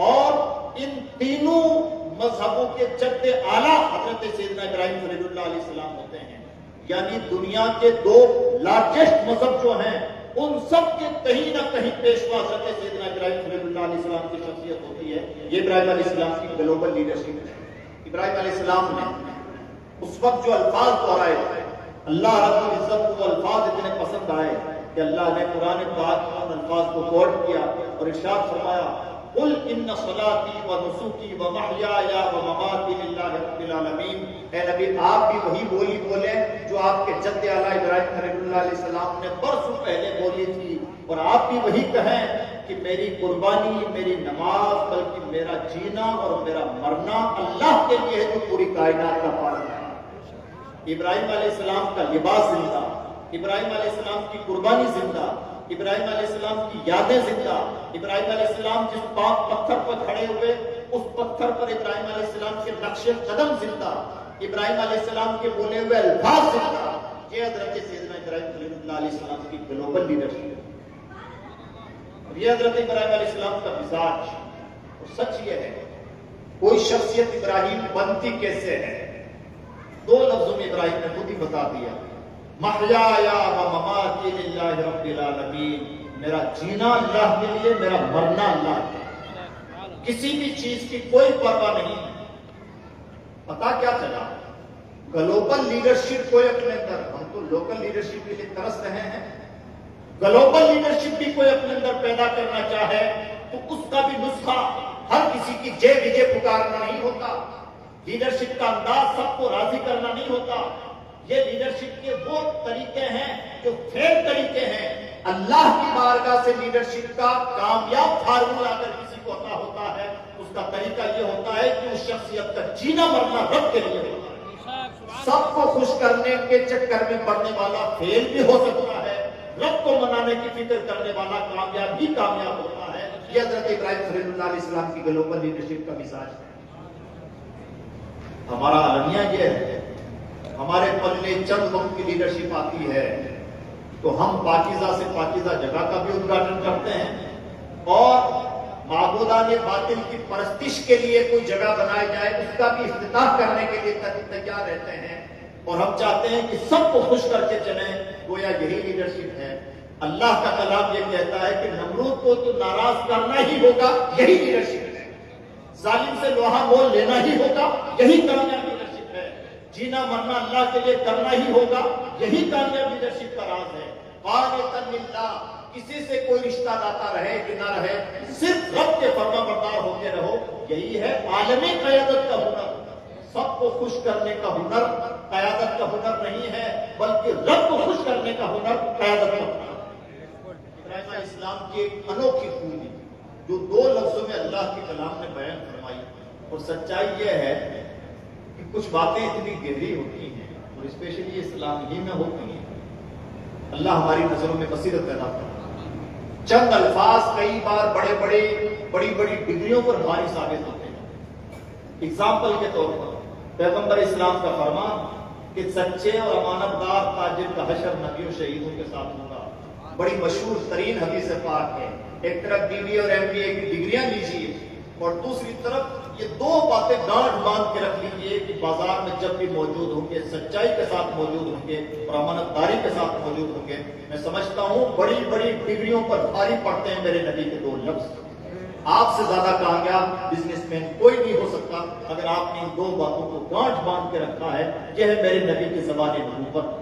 اور ان تینوں مذہبوں کے جد اعلیٰ حضرت سیدنا ابراہیم خلیل اللہ علیہ السلام ہوتے ہیں۔ یعنی دنیا کے 2 لارجسٹ مذہب جو ہیں، ان سب کے کہیں نہ کہیں پیشوا حضرت سیدنا ابراہیم خلیل اللہ علیہ السلام کی شخصیت ہوتی ہے۔ یہ ابراہیم علیہ السلام کی گلوبل لیڈرشپ ہے۔ ابراہیم علیہ السلام نے اس وقت جو الفاظ دہرائے، اللہ رب العزت کو وہ الفاظ اتنے پسند آئے کہ اللہ نے قرآن پاک میں ان الفاظ کو کوٹ کیا اور ارشاد فرمایا، قل ان صلاتی و نسکی و محیای و مماتی للہ رب العالمین۔ اے نبی، آپ بھی وہی بولی بولیں جو آپ کے جد اعلیٰ ابراہیم خلیل اللہ علیہ السلام نے برسوں پہلے بولی تھی، اور آپ بھی وہی کہیں کہ میری قربانی، میری نماز، بلکہ میرا جینا اور میرا مرنا اللہ کے لیے ہے جو پوری کائنات کا پالن ہے۔ ابراہیم علیہ السلام کا لباس زندہ، ابراہیم علیہ السلام کی قربانی زندہ، ابراہیم علیہ السلام کی یادیں زندہ، ابراہیم علیہ السلام جس پاک پتھر پر کھڑے ہوئے اس پتھر پر ابراہیم علیہ السلام کے نقش قدم زندہ، ابراہیم علیہ السلام کے بولے ہوئے الفاظ زندہ۔ یہ حضرت سیدنا ابراہیم خلیل اللہ علیہ السلام کی گلوبل لیڈرشپ ہے، اور یہ حضرت ابراہیم علیہ السلام کا مزاج۔ اور سچ یہ ہے، کوئی شخصیت ابراہیم بنتی کیسے ہے؟ 2 لفظوں میں ابراہیم نے خود ہی بتا دیا، محیای و مماتی للہ رب العالمین۔ میرا جینا اللہ کے لیے، میرا مرنا اللہ کے لیے، کسی بھی چیز کی کوئی پرواہ نہیں۔ پتا کیا چلا؟ گلوبل لیڈرشپ کوئی اپنے اندر، ہم تو لوکل لیڈرشپ کے لیے ترس رہے ہیں، گلوبل لیڈرشپ بھی کوئی اپنے اندر پیدا کرنا چاہے تو اس کا بھی نسخہ ہر کسی کی جے وجے پکارنا نہیں ہوتا، لیڈرشپ کا انداز سب کو راضی کرنا نہیں ہوتا۔ یہ لیڈرشپ کے وہ طریقے ہیں جو فیل طریقے ہیں۔ اللہ کی بارگاہ سے لیڈرشپ کا کامیاب فارمولہ اگر کسی کو عطا ہوتا ہے، اس کا طریقہ یہ ہوتا ہے کہ اس شخصیت کا جینا مرنا رب کے لیے ہوتا ہے۔ سب کو خوش کرنے کے چکر میں پڑنے والا فیل بھی ہو سکتا ہے، رب کو منانے کی فکر کرنے والا کامیاب ہی کامیاب ہوتا ہے۔ یہ حضرت ابراہیم خلیل اللہ علیہ السلام کی گلوبل لیڈرشپ کا مزاج ہے۔ ہمارا المیہ یہ ہے، ہمارے پلے چند وقت کی لیڈرشپ آتی ہے تو ہم پاکیزہ سے پاکیزہ جگہ کا بھی ادگھاٹن کرتے ہیں، اور معبودان باطل کی پرستش کے لیے کوئی جگہ بنائی جائے اس کا بھی افتتاح کرنے کے لیے تیار رہتے ہیں، اور ہم چاہتے ہیں کہ سب کو خوش کر کے چلیں، گویا یہی لیڈرشپ ہے۔ اللہ کا کلام یہ کہتا ہے کہ نمرود کو تو ناراض کرنا ہی ہوگا، یہی لیڈرشپ ہے۔ ظالم سے لوہا مول لینا ہی ہوگا، یہی کامیاب لیڈرشپ ہے۔ جینا مرنا اللہ کے لیے کرنا ہی ہوگا، یہی کامیاب لیڈرشپ کا راز ہے۔ قانتاً للہ، کسی سے کوئی رشتہ ناتا رہے کہ نہ رہے، صرف رب کے فرما بردار ہو کے رہو، یہی ہے عالمی قیادت کا ہنر۔ سب کو خوش کرنے کا ہنر قیادت کا ہنر نہیں ہے، بلکہ رب کو خوش کرنے کا ہنر قیادت کا ہنر۔ ابراہیم علیہ السلام کی ایک انوکھی خوبی جو 2 لفظوں میں اللہ کے کلام نے بیان فرمائی، اور سچائی یہ ہے کہ کچھ باتیں اتنی گہری ہوتی ہیں اور اسپیشلی اسلام ہی میں ہوتی ہیں، اللہ ہماری نظروں میں بصیرت پیدا کرتا ہے۔ چند الفاظ کئی بار بڑی بڑی ڈگریوں پر بھاری ثابت ہوتے ہیں۔ اگزامپل کے طور پر پیغمبر اسلام کا فرمان کہ سچے اور امانت دار تاجر کا حشر نبیوں شہیدوں کے ساتھ ہوگا، بڑی مشہور ترین حدیث پاک ہے۔ ایک طرف BBA اور MBA کی ڈگریاں لیجیے، اور دوسری طرف یہ 2 باتیں گانٹھ باندھ کے رکھ لیجیے کہ بازار میں جب بھی موجود ہوں گے سچائی کے ساتھ موجود ہوں گے اور امانت داری کے ساتھ موجود ہوں گے۔ میں سمجھتا ہوں بڑی ڈگریوں پر بھاری پڑتے ہیں میرے نبی کے 2 لفظ۔ آپ سے زیادہ کامیاب بزنس مین کوئی نہیں ہو سکتا اگر آپ نے ان دو باتوں کو گانٹھ باندھ کے رکھا ہے. یہ ہے میرے نبی کی زبان نبوت.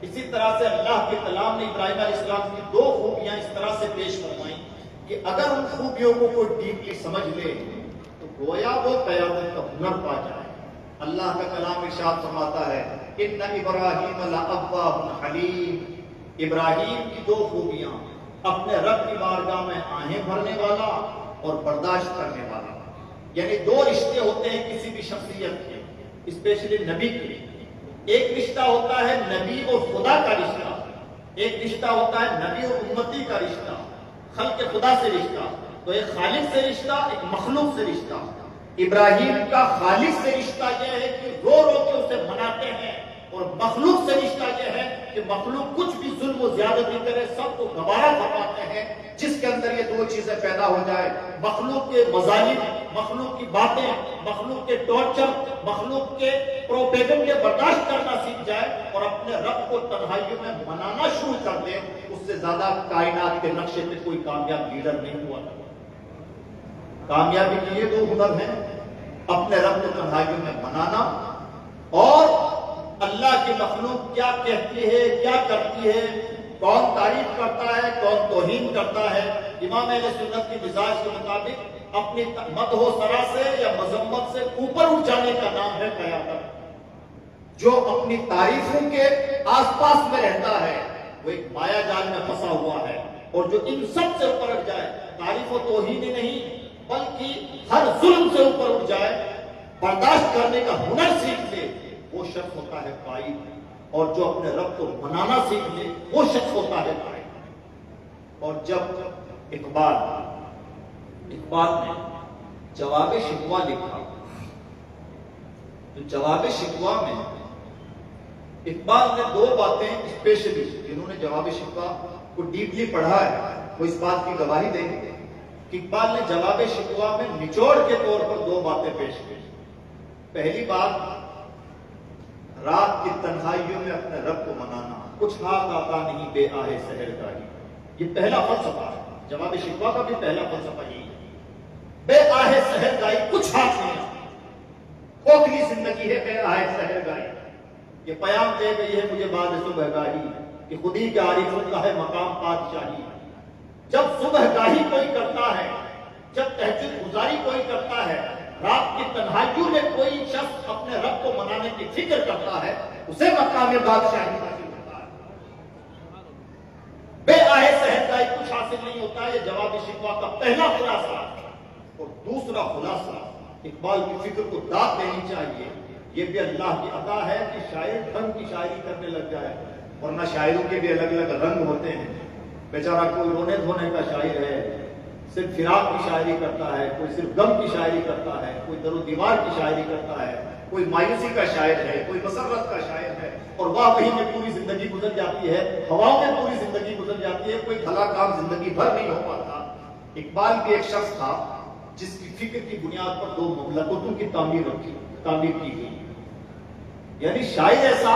اسی طرح سے اللہ کے کلام نے ابراہیم علیہ السلام کی دو خوبیاں اس طرح سے پیش فرمائیں کہ اگر ان خوبیوں کو کوئی ڈیپلی سمجھ لے تو گویا وہ قیادت کا ہنر پا جائے. اللہ کا کلام ارشاد فرماتا ہے ان ابراہیم لأوّاہ حلیم. ابراہیم کی دو خوبیاں: اپنے رب کی بارگاہ میں آہیں بھرنے والا اور برداشت کرنے والا. یعنی دو رشتے ہوتے ہیں کسی بھی شخصیت کے، اسپیشلی نبی کے. ایک رشتہ ہوتا ہے نبی اور خدا کا رشتہ، ایک رشتہ ہوتا ہے نبی اور امتی کا رشتہ، خلق خدا سے رشتہ. تو ایک خالق سے رشتہ، ایک مخلوق سے رشتہ. ابراہیم کا خالق سے رشتہ یہ ہے کہ رو رو کے اسے مناتے ہیں، اور مخلوق سے رشتہ یہ ہے کہ مخلوق کچھ بھی ظلم و زیادتی کرے سب کو گوارا فرماتے ہیں. جس کے اندر یہ دو چیزیں پیدا ہو جائے، مخلوق کے مظالم، مخلوق کی باتیں، مخلوق کے ٹارچر، مخلوق کے پروپیگنڈے برداشت کرنا سیکھ جائے اور اپنے رب کو تنہائیوں میں منانا شروع کر دے، اس سے زیادہ کائنات کے نقشے پہ کوئی کامیاب لیڈر نہیں ہوا. کامیابی کے یہ دو ہنر ہیں: اپنے رب کو تنہائیوں میں منانا اور اللہ کی مخلوق کیا کہتی ہے، کیا کرتی ہے، کون تعریف کرتا ہے، کون توہین کرتا ہے. امام اہل سنت کی مزاج کے مطابق اپنی مدح و ثنا سے یا مذمت سے اوپر اٹھ جانے کا نام ہے قیادت. جو اپنی تعریفوں کے آس پاس میں رہتا ہے وہ ایک مایا جال میں پھنسا ہوا ہے، اور جو ان سب سے اوپر اٹھ جائے، تعریف و توہین ہی نہیں بلکہ ہر ظلم سے اوپر اٹھ جائے، برداشت کرنے کا ہنر سیکھ لے، وہ شخص ہوتا ہے قائد. اور جو اپنے رب کو منانا سیکھ لے وہ شخص ہوتا ہے قائد. اور جب اقبال نے جواب شکوہ لکھا تو جواب شکوہ میں اقبال نے دو باتیں اسپیشلی، جنہوں نے جواب شکوہ کو ڈیپلی پڑھا ہے وہ اس بات کی گواہی دیں گے کہ اقبال نے جواب شکوہ میں نچوڑ کے طور پر دو باتیں پیش کی. پہلی بات، رات کی تنہائیوں میں اپنے رب کو منانا. کچھ ہاتھ آتا نہیں بے آہے سحر گاہی. یہ پہلا فلسفہ ہے. جواب شکوہ کا بھی پہلا فلسفہ یہی ہے. بے آہے سحر گاہی، کچھ ہاتھ نہیں آتا، کھوکھلی زندگی ہے بے آہے سحر گاہی. یہ پیام دے گئی ہے مجھے بعد صبح گاہی کہ خودی کے عارفوں کا ہے مقام پادشاہی. جب صبح گاہی کوئی کرتا ہے، جب تہجد گزاری کوئی کرتا ہے، رات کی تنہائیوں میں کوئی شخص اپنے رب کو منانے کی فکر کرتا ہے، اسے مقام بادشاہی حاصل ہوتا ہے. بے آہے سحر گاہی کچھ حاصل نہیں ہوتا. یہ جواب شکوہ کا پہلا خلاصہ. اور دوسرا خلاصہ، اقبال کی فکر کو داد دینی چاہیے. یہ بھی اللہ کی عطا ہے کہ شاعر ڈھنگ کی شاعری کرنے لگ جائے، ورنہ شاعروں کے بھی الگ الگ رنگ ہوتے ہیں. بیچارہ کوئی رونے دھونے کا شاعر ہے، صرف فراق کی شاعری کرتا ہے، کوئی صرف غم کی شاعری کرتا ہے، کوئی در و دیوار کی شاعری کرتا ہے، کوئی مایوسی کا شاعر ہے، کوئی مسرت کا شاعر ہے، اور واقعی میں پوری زندگی گزر جاتی ہے، ہواؤں میں پوری زندگی گزر جاتی ہے، کوئی بھلا کام زندگی بھر نہیں ہو پاتا. اقبال بھی ایک شخص تھا جس کی فکر کی بنیاد پر دو مملکتوں کی تعمیر کی گئی. یعنی شاعر ایسا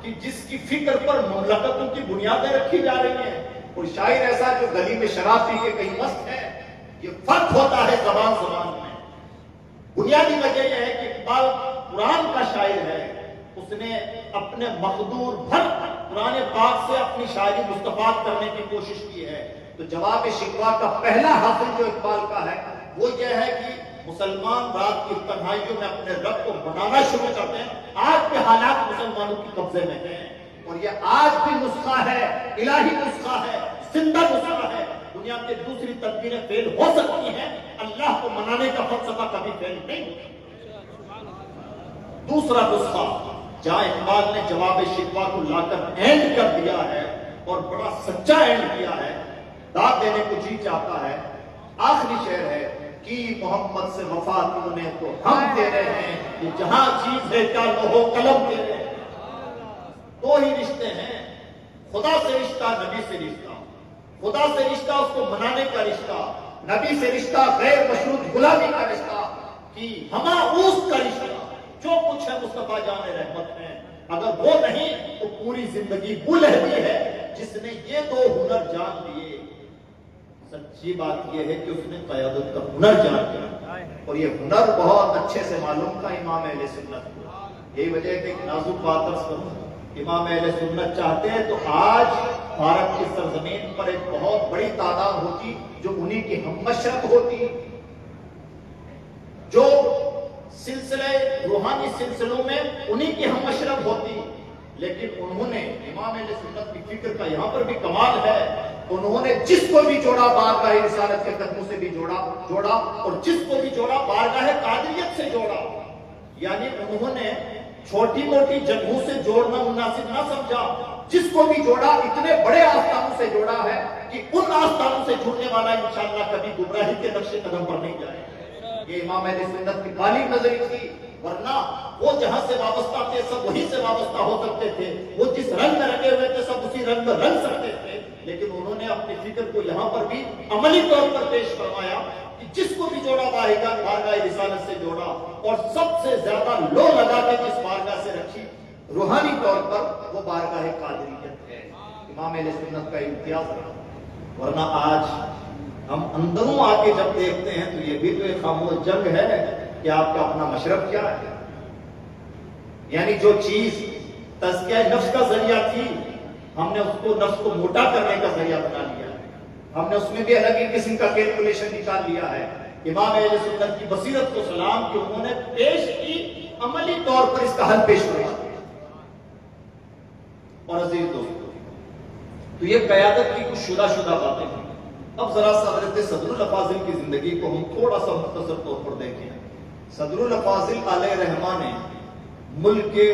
کہ جس کی فکر پر مملکتوں کی بنیادیں رکھی جا رہی ہیں، اور شاعر ایسا جو گلی میں شراب پی کے کہیں مست ہے. یہ فرق ہوتا ہے زبان میں. بنیادی وجہ یہ ہے کہ اقبال قرآن کا شاعر ہے. اس نے اپنے مقدور بھر قرآن پاک سے اپنی شاعری مستفاد کرنے کی کوشش کی ہے. تو جواب شکوہ کا پہلا حاصل جو اقبال کا ہے وہ یہ ہے کہ مسلمان رات کی تنہائیوں میں اپنے رب کو منانا شروع کرتے ہیں. آج کے حالات مسلمانوں کی قبضے میں ہیں، اور یہ آج بھی نسخہ ہے، الہی نسخہ ہے، زندہ نسخہ ہے. دنیا کے دوسری تدبیریں فیل ہو سکتی ہیں، اللہ کو منانے کا فلسفہ کبھی فیل نہیں ہوتا. دوسرا نسخہ جہاں اقبال نے جواب شکوہ کو لا کر اینڈ کر دیا ہے، اور بڑا سچا اینڈ کیا ہے، داد دینے کو جی چاہتا ہے. آخری شعر ہے کہ محمد سے وفا تو نے تو ہم دے رہے ہیں، یہ جہاں چیز ہے کیا لوہو قلم دے رہے ہیں. دو ہی رشتے ہیں، خدا سے رشتہ، نبی سے رشتہ. خدا سے رشتہ اس کو منانے کا رشتہ، نبی سے رشتہ غیر مشروط غلامی کا رشتہ، کہ ہما اوس کا رشتہ. جو کچھ ہے مصطفیٰ جان رحمت ہے، اگر وہ نہیں تو پوری زندگی وہ لہتی ہے جس نے یہ دو ہنر جان لیے. سچی بات یہ ہے کہ اس نے قیادت کا ہنر جان لیا، اور یہ ہنر بہت اچھے سے معلوم تھا امام اہل سنت کو۔ یہی وجہ ہے کہ ایک نازک بات عرض کروں، امام اہل سنت چاہتے ہیں تو آج بھارت کی سرزمین پر ایک بہت بڑی تعداد ہوتی جو انہی کی ہم مشرب ہوتی، جو سلسلے روحانی سلسلوں میں انہی کی ہم مشرب ہوتی، لیکن انہوں نے امام اہل سنت کی فکر کا یہاں پر بھی کمال ہے، انہوں نے جس کو بھی جوڑا بارگاہ رسالت کے قدموں سے بھی جوڑا اور جس کو بھی جوڑا بارگاہ قادریت سے جوڑا۔ یعنی انہوں نے چھوٹی موٹی جگہوں سے جوڑنا مناسب نہ سمجھا، جس کو بھی جوڑا اتنے بڑے آستانوں سے جوڑا ہے کہ ان آستانوں سے جڑنے والا انشاءاللہ کبھی گمراہی کے نقش قدم پر نہیں جائے۔ یہ امام اہل سنت کی بالی نظری تھی، ورنہ وہ جہاں سے وابستہ تھے سب وہیں سے وابستہ ہو سکتے تھے، وہ جس رنگ میں رنگے ہوئے تھے سب اسی رنگ میں رنگ سکتے تھے، لیکن انہوں نے اپنی فکر کو یہاں پر بھی عملی طور پر پیش فرمایا کہ جس کو بھی جوڑا بارگاہ رسالت سے جوڑا، اور سب سے زیادہ لو لگا کے جس بارگاہ سے رکھی روحانی طور پر وہ بارگاہ قادریت ہے۔ امام اہل سنت کا امتیاز ہے، ورنہ آج ہم اندروں آ کے جب دیکھتے ہیں تو یہ بھی تو ایک خاموش جنگ ہے کہ آپ کا اپنا مشرب کیا ہے۔ یعنی جو چیز تزکیہ نفس کا ذریعہ تھی، ہم نے اس کو نفس کو موٹا کرنے کا ذریعہ بنا لیا ہے، ہم نے اس میں بھی الگ ہی قسم کا کیلکولیشن نکال لیا ہے۔ امام اہل سنت کی بصیرت کو سلام کہ انہوں نے پیش کی، عملی طور پر اس کا حل پیش کیا۔ اور عزیز دوستو، تو یہ قیادت کی کچھ شدہ باتیں ہیں۔ اب ذرا سا حضرت صدر الافاضل کی زندگی کو ہم تھوڑا سا مختصر طور پر دیکھیں۔ صدر الافاضل علیہ رحمہ نے ملک کے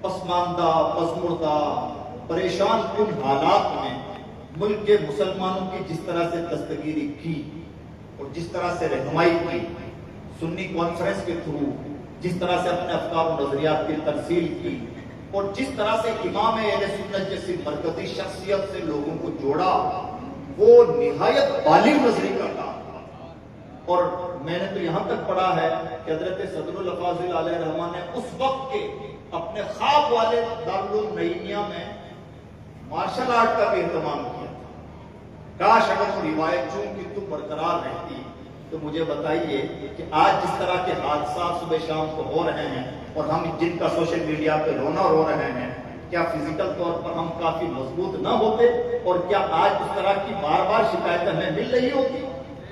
پسماندہ، پسمردہ، پریشان کن حالات میں ملک کے مسلمانوں کی جس طرح سے دستگیری کی اور جس طرح سے رہنمائی کی، سنی کانفرنس کے تھرو جس طرح سے اپنے افکار و نظریات کی ترسیل کی، اور جس طرح سے امام اہل سنت جیسی مرکزی شخصیت سے لوگوں کو جوڑا، وہ نہایت بالغ نظری کا کام تھا۔ اور میں نے تو یہاں تک پڑھا ہے کہ حضرت صدر الافاضل علیہ رحمہ نے اس وقت کے اپنے خواب والے دارالعلوم نعیمیہ میں مارشل آرٹ کا بھی اہتمام کیا تھا۔ کاش اگر وہ روایت چونکہ تو برقرار رہتی تو مجھے بتائیے کہ آج جس طرح کے حادثات صبح شام کو ہو رہے ہیں اور ہم جن کا سوشل میڈیا پہ رونا رو رہے ہیں، کیا فزیکل طور پر ہم کافی مضبوط نہ ہوتے، اور کیا آج اس طرح کی بار بار شکایتیں ہمیں مل رہی ہوتی؟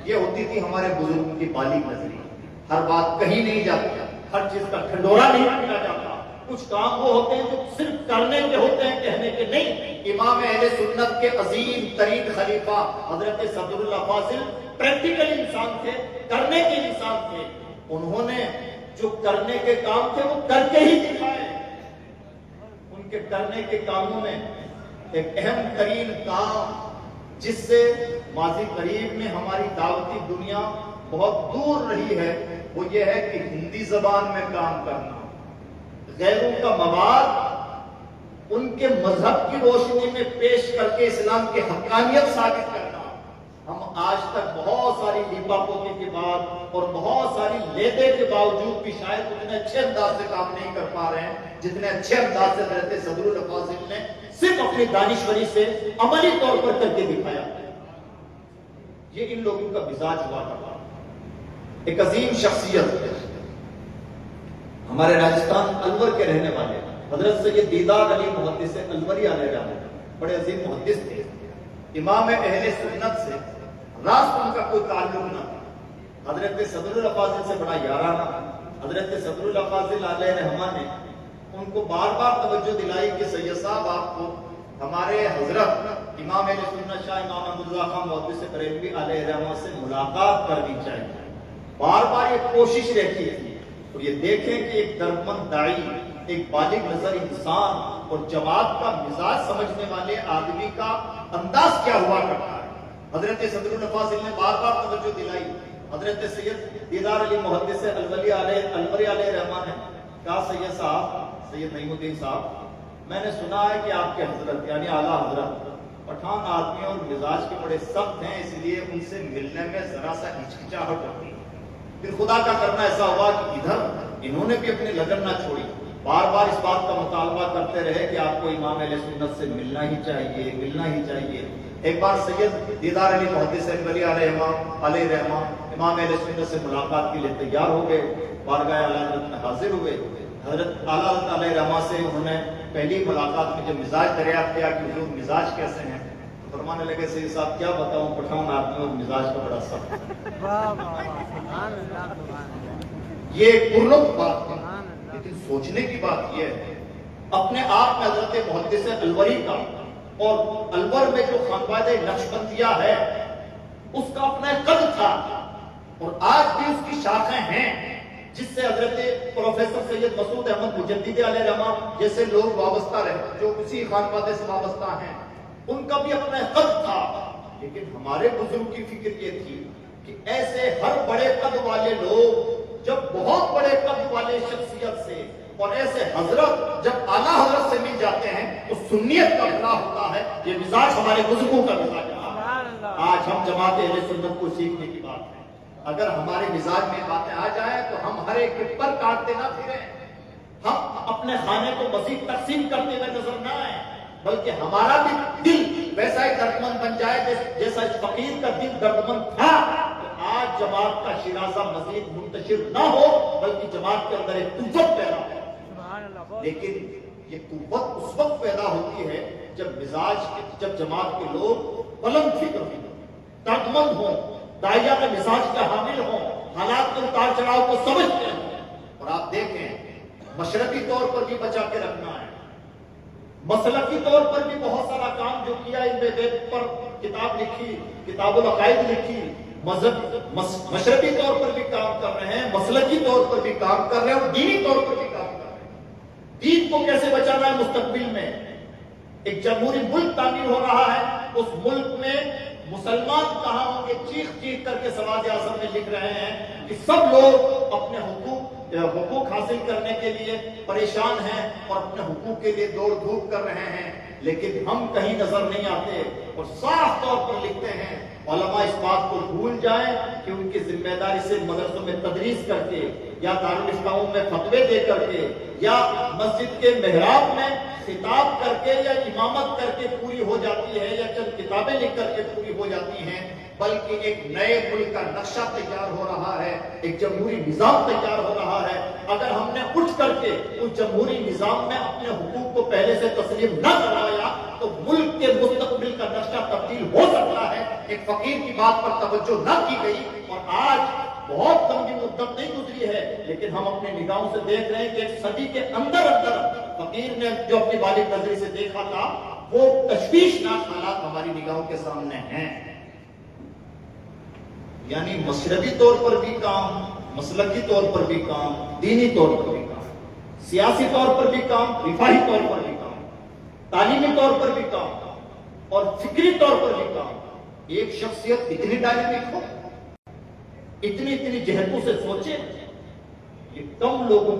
یہ ہوتی تھی ہمارے بزرگوں کی بالغ نظری۔ ہر بات کہیں نہیں جاتی، ہر چیز کا ٹھنڈورا نہیں پیٹا جاتا، کچھ کام وہ ہوتے ہیں جو صرف کرنے کے ہوتے ہیں، کہنے کے نہیں۔ امام اہل سنت کے عظیم ترین خلیفہ حضرت صدر الافاضل پریکٹیکل انسان تھے، کرنے کے انسان تھے۔ انہوں نے جو کرنے کے کام تھے وہ کر کے ہی دکھائے۔ ان کے کرنے کے کاموں میں ایک اہم ترین کام جس سے ماضی قریب میں ہماری دعوتی دنیا بہت دور رہی ہے، وہ یہ ہے کہ ہندی زبان میں کام کرنا، غیروں کا مواد ان کے مذہب کی روشنی میں پیش کر کے اسلام کی حقانیت ثابت کرنا۔ ہم آج تک بہت ساری لیپا پوتی کے بعد اور بہت ساری لیدے کے باوجود بھی شاید اتنے اچھے انداز سے کام نہیں کر پا رہے ہیں جتنے اچھے انداز سے حضرت صدر الافاضل نے صرف اپنی دانشوری سے عملی طور پر کر کے دکھایا۔ یہ ان لوگوں کا مزاج ہوا کرتا۔ ایک عظیم شخصیت ہمارے راجستھان الور کے رہنے والے حضرت سید دیدار علی محدث الوری علیہ رحمہ، بڑے عظیم محدث تھے۔ امام اہل سنت سے راست ان کا کوئی تعلق نہ تھا، حضرت صدر الافاضل سے بڑا یارانہ۔ حضرت صدر الافاضل علیہ رحمہ نے ان کو بار بار توجہ دلائی کہ سید صاحب آپ کو ہمارے حضرت امام اہل سنت شاہ امام احمد رضا خان محدث بریلوی علیہ رحمہ سے ملاقات کرنی چاہیے، بار بار یہ کوشش رہتی ہے۔ اور یہ دیکھیں کہ ایک دردمند داعی، ایک بالغ نظر انسان اور جماعت کا مزاج سمجھنے والے آدمی کا انداز کیا ہوا کرتا ہے۔ حضرت صدر الافاضل نے بار بار توجہ دلائی۔ حضرت سید دیدار علی محدث الوری علیہ رحمہ نے کہا سید صاحب، سید نعیم الدین صاحب، میں نے سنا ہے کہ آپ کے حضرت یعنی اعلیٰ حضرت پٹھان آدمی اور مزاج کے بڑے سخت ہیں، اس لیے ان سے ملنے میں ذرا سا ہچکچاہٹ ہوتی ہے۔ پھر خدا کا کرنا ایسا ہوا کہ ادھر انہوں نے بھی اپنی لگن نہ چھوڑی، بار بار اس بات کا مطالبہ کرتے رہے کہ آپ کو امام اہل سنت سے ملنا ہی چاہیے، ملنا ہی چاہیے۔ ایک بار سید دیدار علی محدث انوری علیہ رحمہ امام اہل سنت سے ملاقات کے لیے تیار ہو گئے، بارگاہ اعلیٰ حضرت میں حاضر ہوئے۔ حضرت اعلیٰ حضرت علیہ رحمہ سے انہوں نے پہلی ملاقات میں جب مزاج دریافت کیا کہ حضور مزاج کیسے ہیں، تو فرمانے لگے سید صاحب کیا بتاؤں پٹھان آدمی اور مزاج کا بڑا سخت ہے۔ یہ ایک پرلطف بات ہے، لیکن سوچنے کی بات یہ ہے اپنے آپ میں حضرت محدث الوری کا اور الور میں جو خانقاہ نقشبندیہ ہے اس کا اپنا قد تھا، اور آج بھی اس کی شاخیں ہیں جس سے حضرت پروفیسر سید مسعود احمد مجددی علیہ رحمہ جیسے لوگ وابستہ رہے جو اسی خانقاہ سے وابستہ ہیں، ان کا بھی اپنا قد تھا۔ لیکن ہمارے بزرگ کی فکر یہ تھی کہ ایسے ہر بڑے قد والے لوگ جب بہت بڑے قد والے شخصیت سے اور ایسے حضرت جب اعلیٰ حضرت سے مل جاتے ہیں تو سنیت کا بنا ہوتا ہے۔ یہ مزاج ہمارے بزرگوں کا مزاج ہے۔ آج ہم جماعت اہل سنت کو سیکھنے کی بات ہے، اگر ہمارے مزاج میں باتیں آ جائیں تو ہم ہر ایک کے پر کاٹتے نہ پھریں، ہم اپنے خانے کو مزید تقسیم کرتے ہوئے نظر نہ آئیں، بلکہ ہمارا بھی دل ویسا ہی دردمند بن جائے جیسا اس فقیر کا دل دردمند تھا۔ آج جماعت کا شرازہ مزید منتشر نہ ہو بلکہ جماعت کے اندر ایک قوت پیدا ہو، لیکن یہ قوت اس وقت پیدا ہوتی ہے جب جماعت کے لوگ بلند فکر ہوں، دردمند ہوں، داعیہ کے مزاج کا حامل ہوں، حالات کے اتار چڑھاؤ کو سمجھتے ہیں۔ اور آپ دیکھیں مشرقی طور پر بھی بچا کے رکھنا ہے، مسلکی طور پر بھی بہت سارا کام جو کیا، ان میں ویب پر کتاب لکھی، کتاب العقائد لکھی، مشرقی طور پر بھی کام کر رہے ہیں، مسلکی طور پر بھی کام کر رہے ہیں اور دینی طور پر بھی کام کر رہے ہیں۔ دین کو کیسے بچانا ہے مستقبل میں، ایک جمہوری ملک تعمیر ہو رہا ہے، اس ملک میں مسلمان کہاں ہوں گے، چیخ چیخ کر کے سواد اعظم میں لکھ رہے ہیں کہ سب لوگ اپنے حقوق حاصل کرنے کے لیے پریشان ہیں اور اپنے حقوق کے لیے دوڑ دھوپ کر رہے ہیں، لیکن ہم کہیں نظر نہیں آتے اور صاف طور پر لکھتے ہیں۔ علماء اس بات کو بھول جائیں کہ ان کی ذمہ داری سے مدرسوں میں تدریس کر کے یا دارالفتاؤں میں فتوے دے کر کے یا مسجد کے محراب میں خطاب کر کے یا امامت کر کے پوری ہو جاتی ہے یا چند کتابیں لکھ کر کے پوری ہو جاتی ہیں، بلکہ ایک نئے ملک کا نقشہ تیار ہو رہا ہے، ایک جمہوری نظام تیار ہو رہا ہے۔ اگر ہم نے اٹھ کر کے اس جمہوری نظام میں اپنے حقوق کو پہلے سے تسلیم نہ کروایا تو ملک کے مستقبل کا نقشہ تبدیل ہو سکتا ہے۔ ایک فقیر کی بات پر توجہ نہ کی گئی اور آج بہت لمبی مدت نہیں گزری ہے لیکن ہم اپنے نگاہوں سے دیکھ رہے ہیں کہ ایک صدی کے اندر فقیر نے جو اپنی والد نظری سے دیکھا تھا وہ تشویشناک حالات ہماری نگاہوں کے سامنے ہیں۔ یعنی مشرقی طور پر بھی کام، مسلکی طور پر بھی کام، دینی طور پر بھی کام، سیاسی طور پر بھی کام، رفاہی طور پر بھی کام، تعلیمی طور پر بھی کام اور فکری طور پر بھی کام۔ ایک شخصیت اتنی ڈائنامک ہو، اتنی جہتوں سے سوچے، یہ کم لوگوں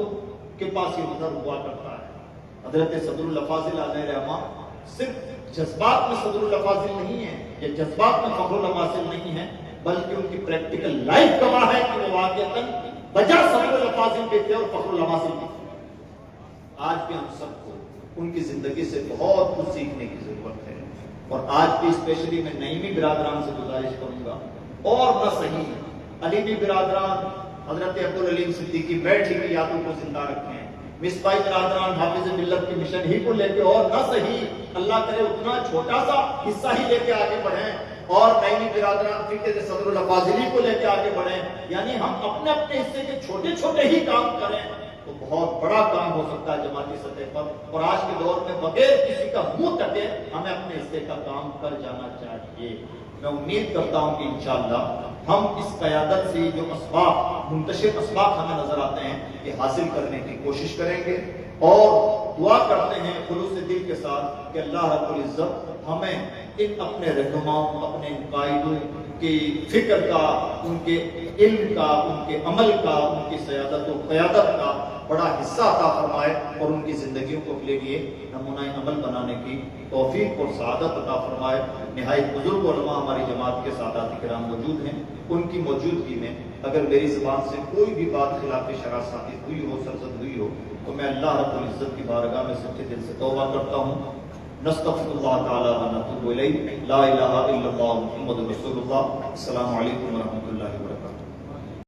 کے پاس یہ ہنر ہوا کرتا ہے۔ حضرت صدر الافاضل علیہ رحمہ صرف جذبات میں صدر الافاضل نہیں ہے یا جذبات میں فخر الاماثل نہیں ہے، بلکہ ان کی پریکٹیکل لائف گواہ ہے کہ وہ واقعتاً بجا صدر الافاضل بھی تھے اور فخر الاماثل بھی تھے۔ آج بھی ہم سب کو ان کی زندگی سے بہت کچھ سیکھنے کی ضرورت ہے، اور آج بھی اسپیشلی میں نعیمی برادران سے گزارش کروں گا اور نہ صحیح علیمی برادران حضرت عبدالعلیم صدیقی بیٹھ کی یادوں کو زندہ رکھیں، مصباحی برادران حافظ ملت کی مشن ہی کو لے کے اور نہ صحیح اللہ کرے اتنا چھوٹا سا حصہ ہی لے کے آگے بڑھیں، اور نعیمی برادران فکر صدر الافاضلی کو لے کے آگے بڑھیں۔ یعنی ہم اپنے حصے کے چھوٹے چھوٹے ہی کام کریں تو بہت بڑا کام ہو سکتا ہے جماعتی سطح پر، اور آج کے دور میں بغیر کسی کا منہ ٹکے ہمیں اپنے حصے کا کام کر جانا چاہیے۔ میں امید کرتا ہوں کہ انشاءاللہ ہم اس قیادت سے جو اسباق، منتشر اسباق ہمیں نظر آتے ہیں یہ حاصل کرنے کی کوشش کریں گے، اور دعا کرتے ہیں خلوص دل کے ساتھ کہ اللہ رب العزت ہمیں ان اپنے رہنماؤں، اپنے قائدوں کی فکر کا، ان کے علم کا، ان کے عمل کا، ان کی سیادت و قیادت کا بڑا حصہ عطا فرمائے، اور ان کی زندگیوں کو اپنے لیے نمونہ عمل بنانے کی توفیق اور سعادت عطا فرمائے۔ نہایت بزرگ علماء ہماری جماعت کے سادات کرام موجود ہیں، ان کی موجودگی میں اگر میری زبان سے کوئی بھی بات خلاف شرع ثابت ہوئی ہو، سرزد ہوئی ہو، تو میں اللہ رب العزت کی بارگاہ میں سچے دل سے توبہ کرتا ہوں، نستغفراللہ تعالی و نتوب الیہ، لا الہ الا اللہ محمد رسول اللہ۔ السلام علیکم ورحمۃ اللہ وبرکاتہ۔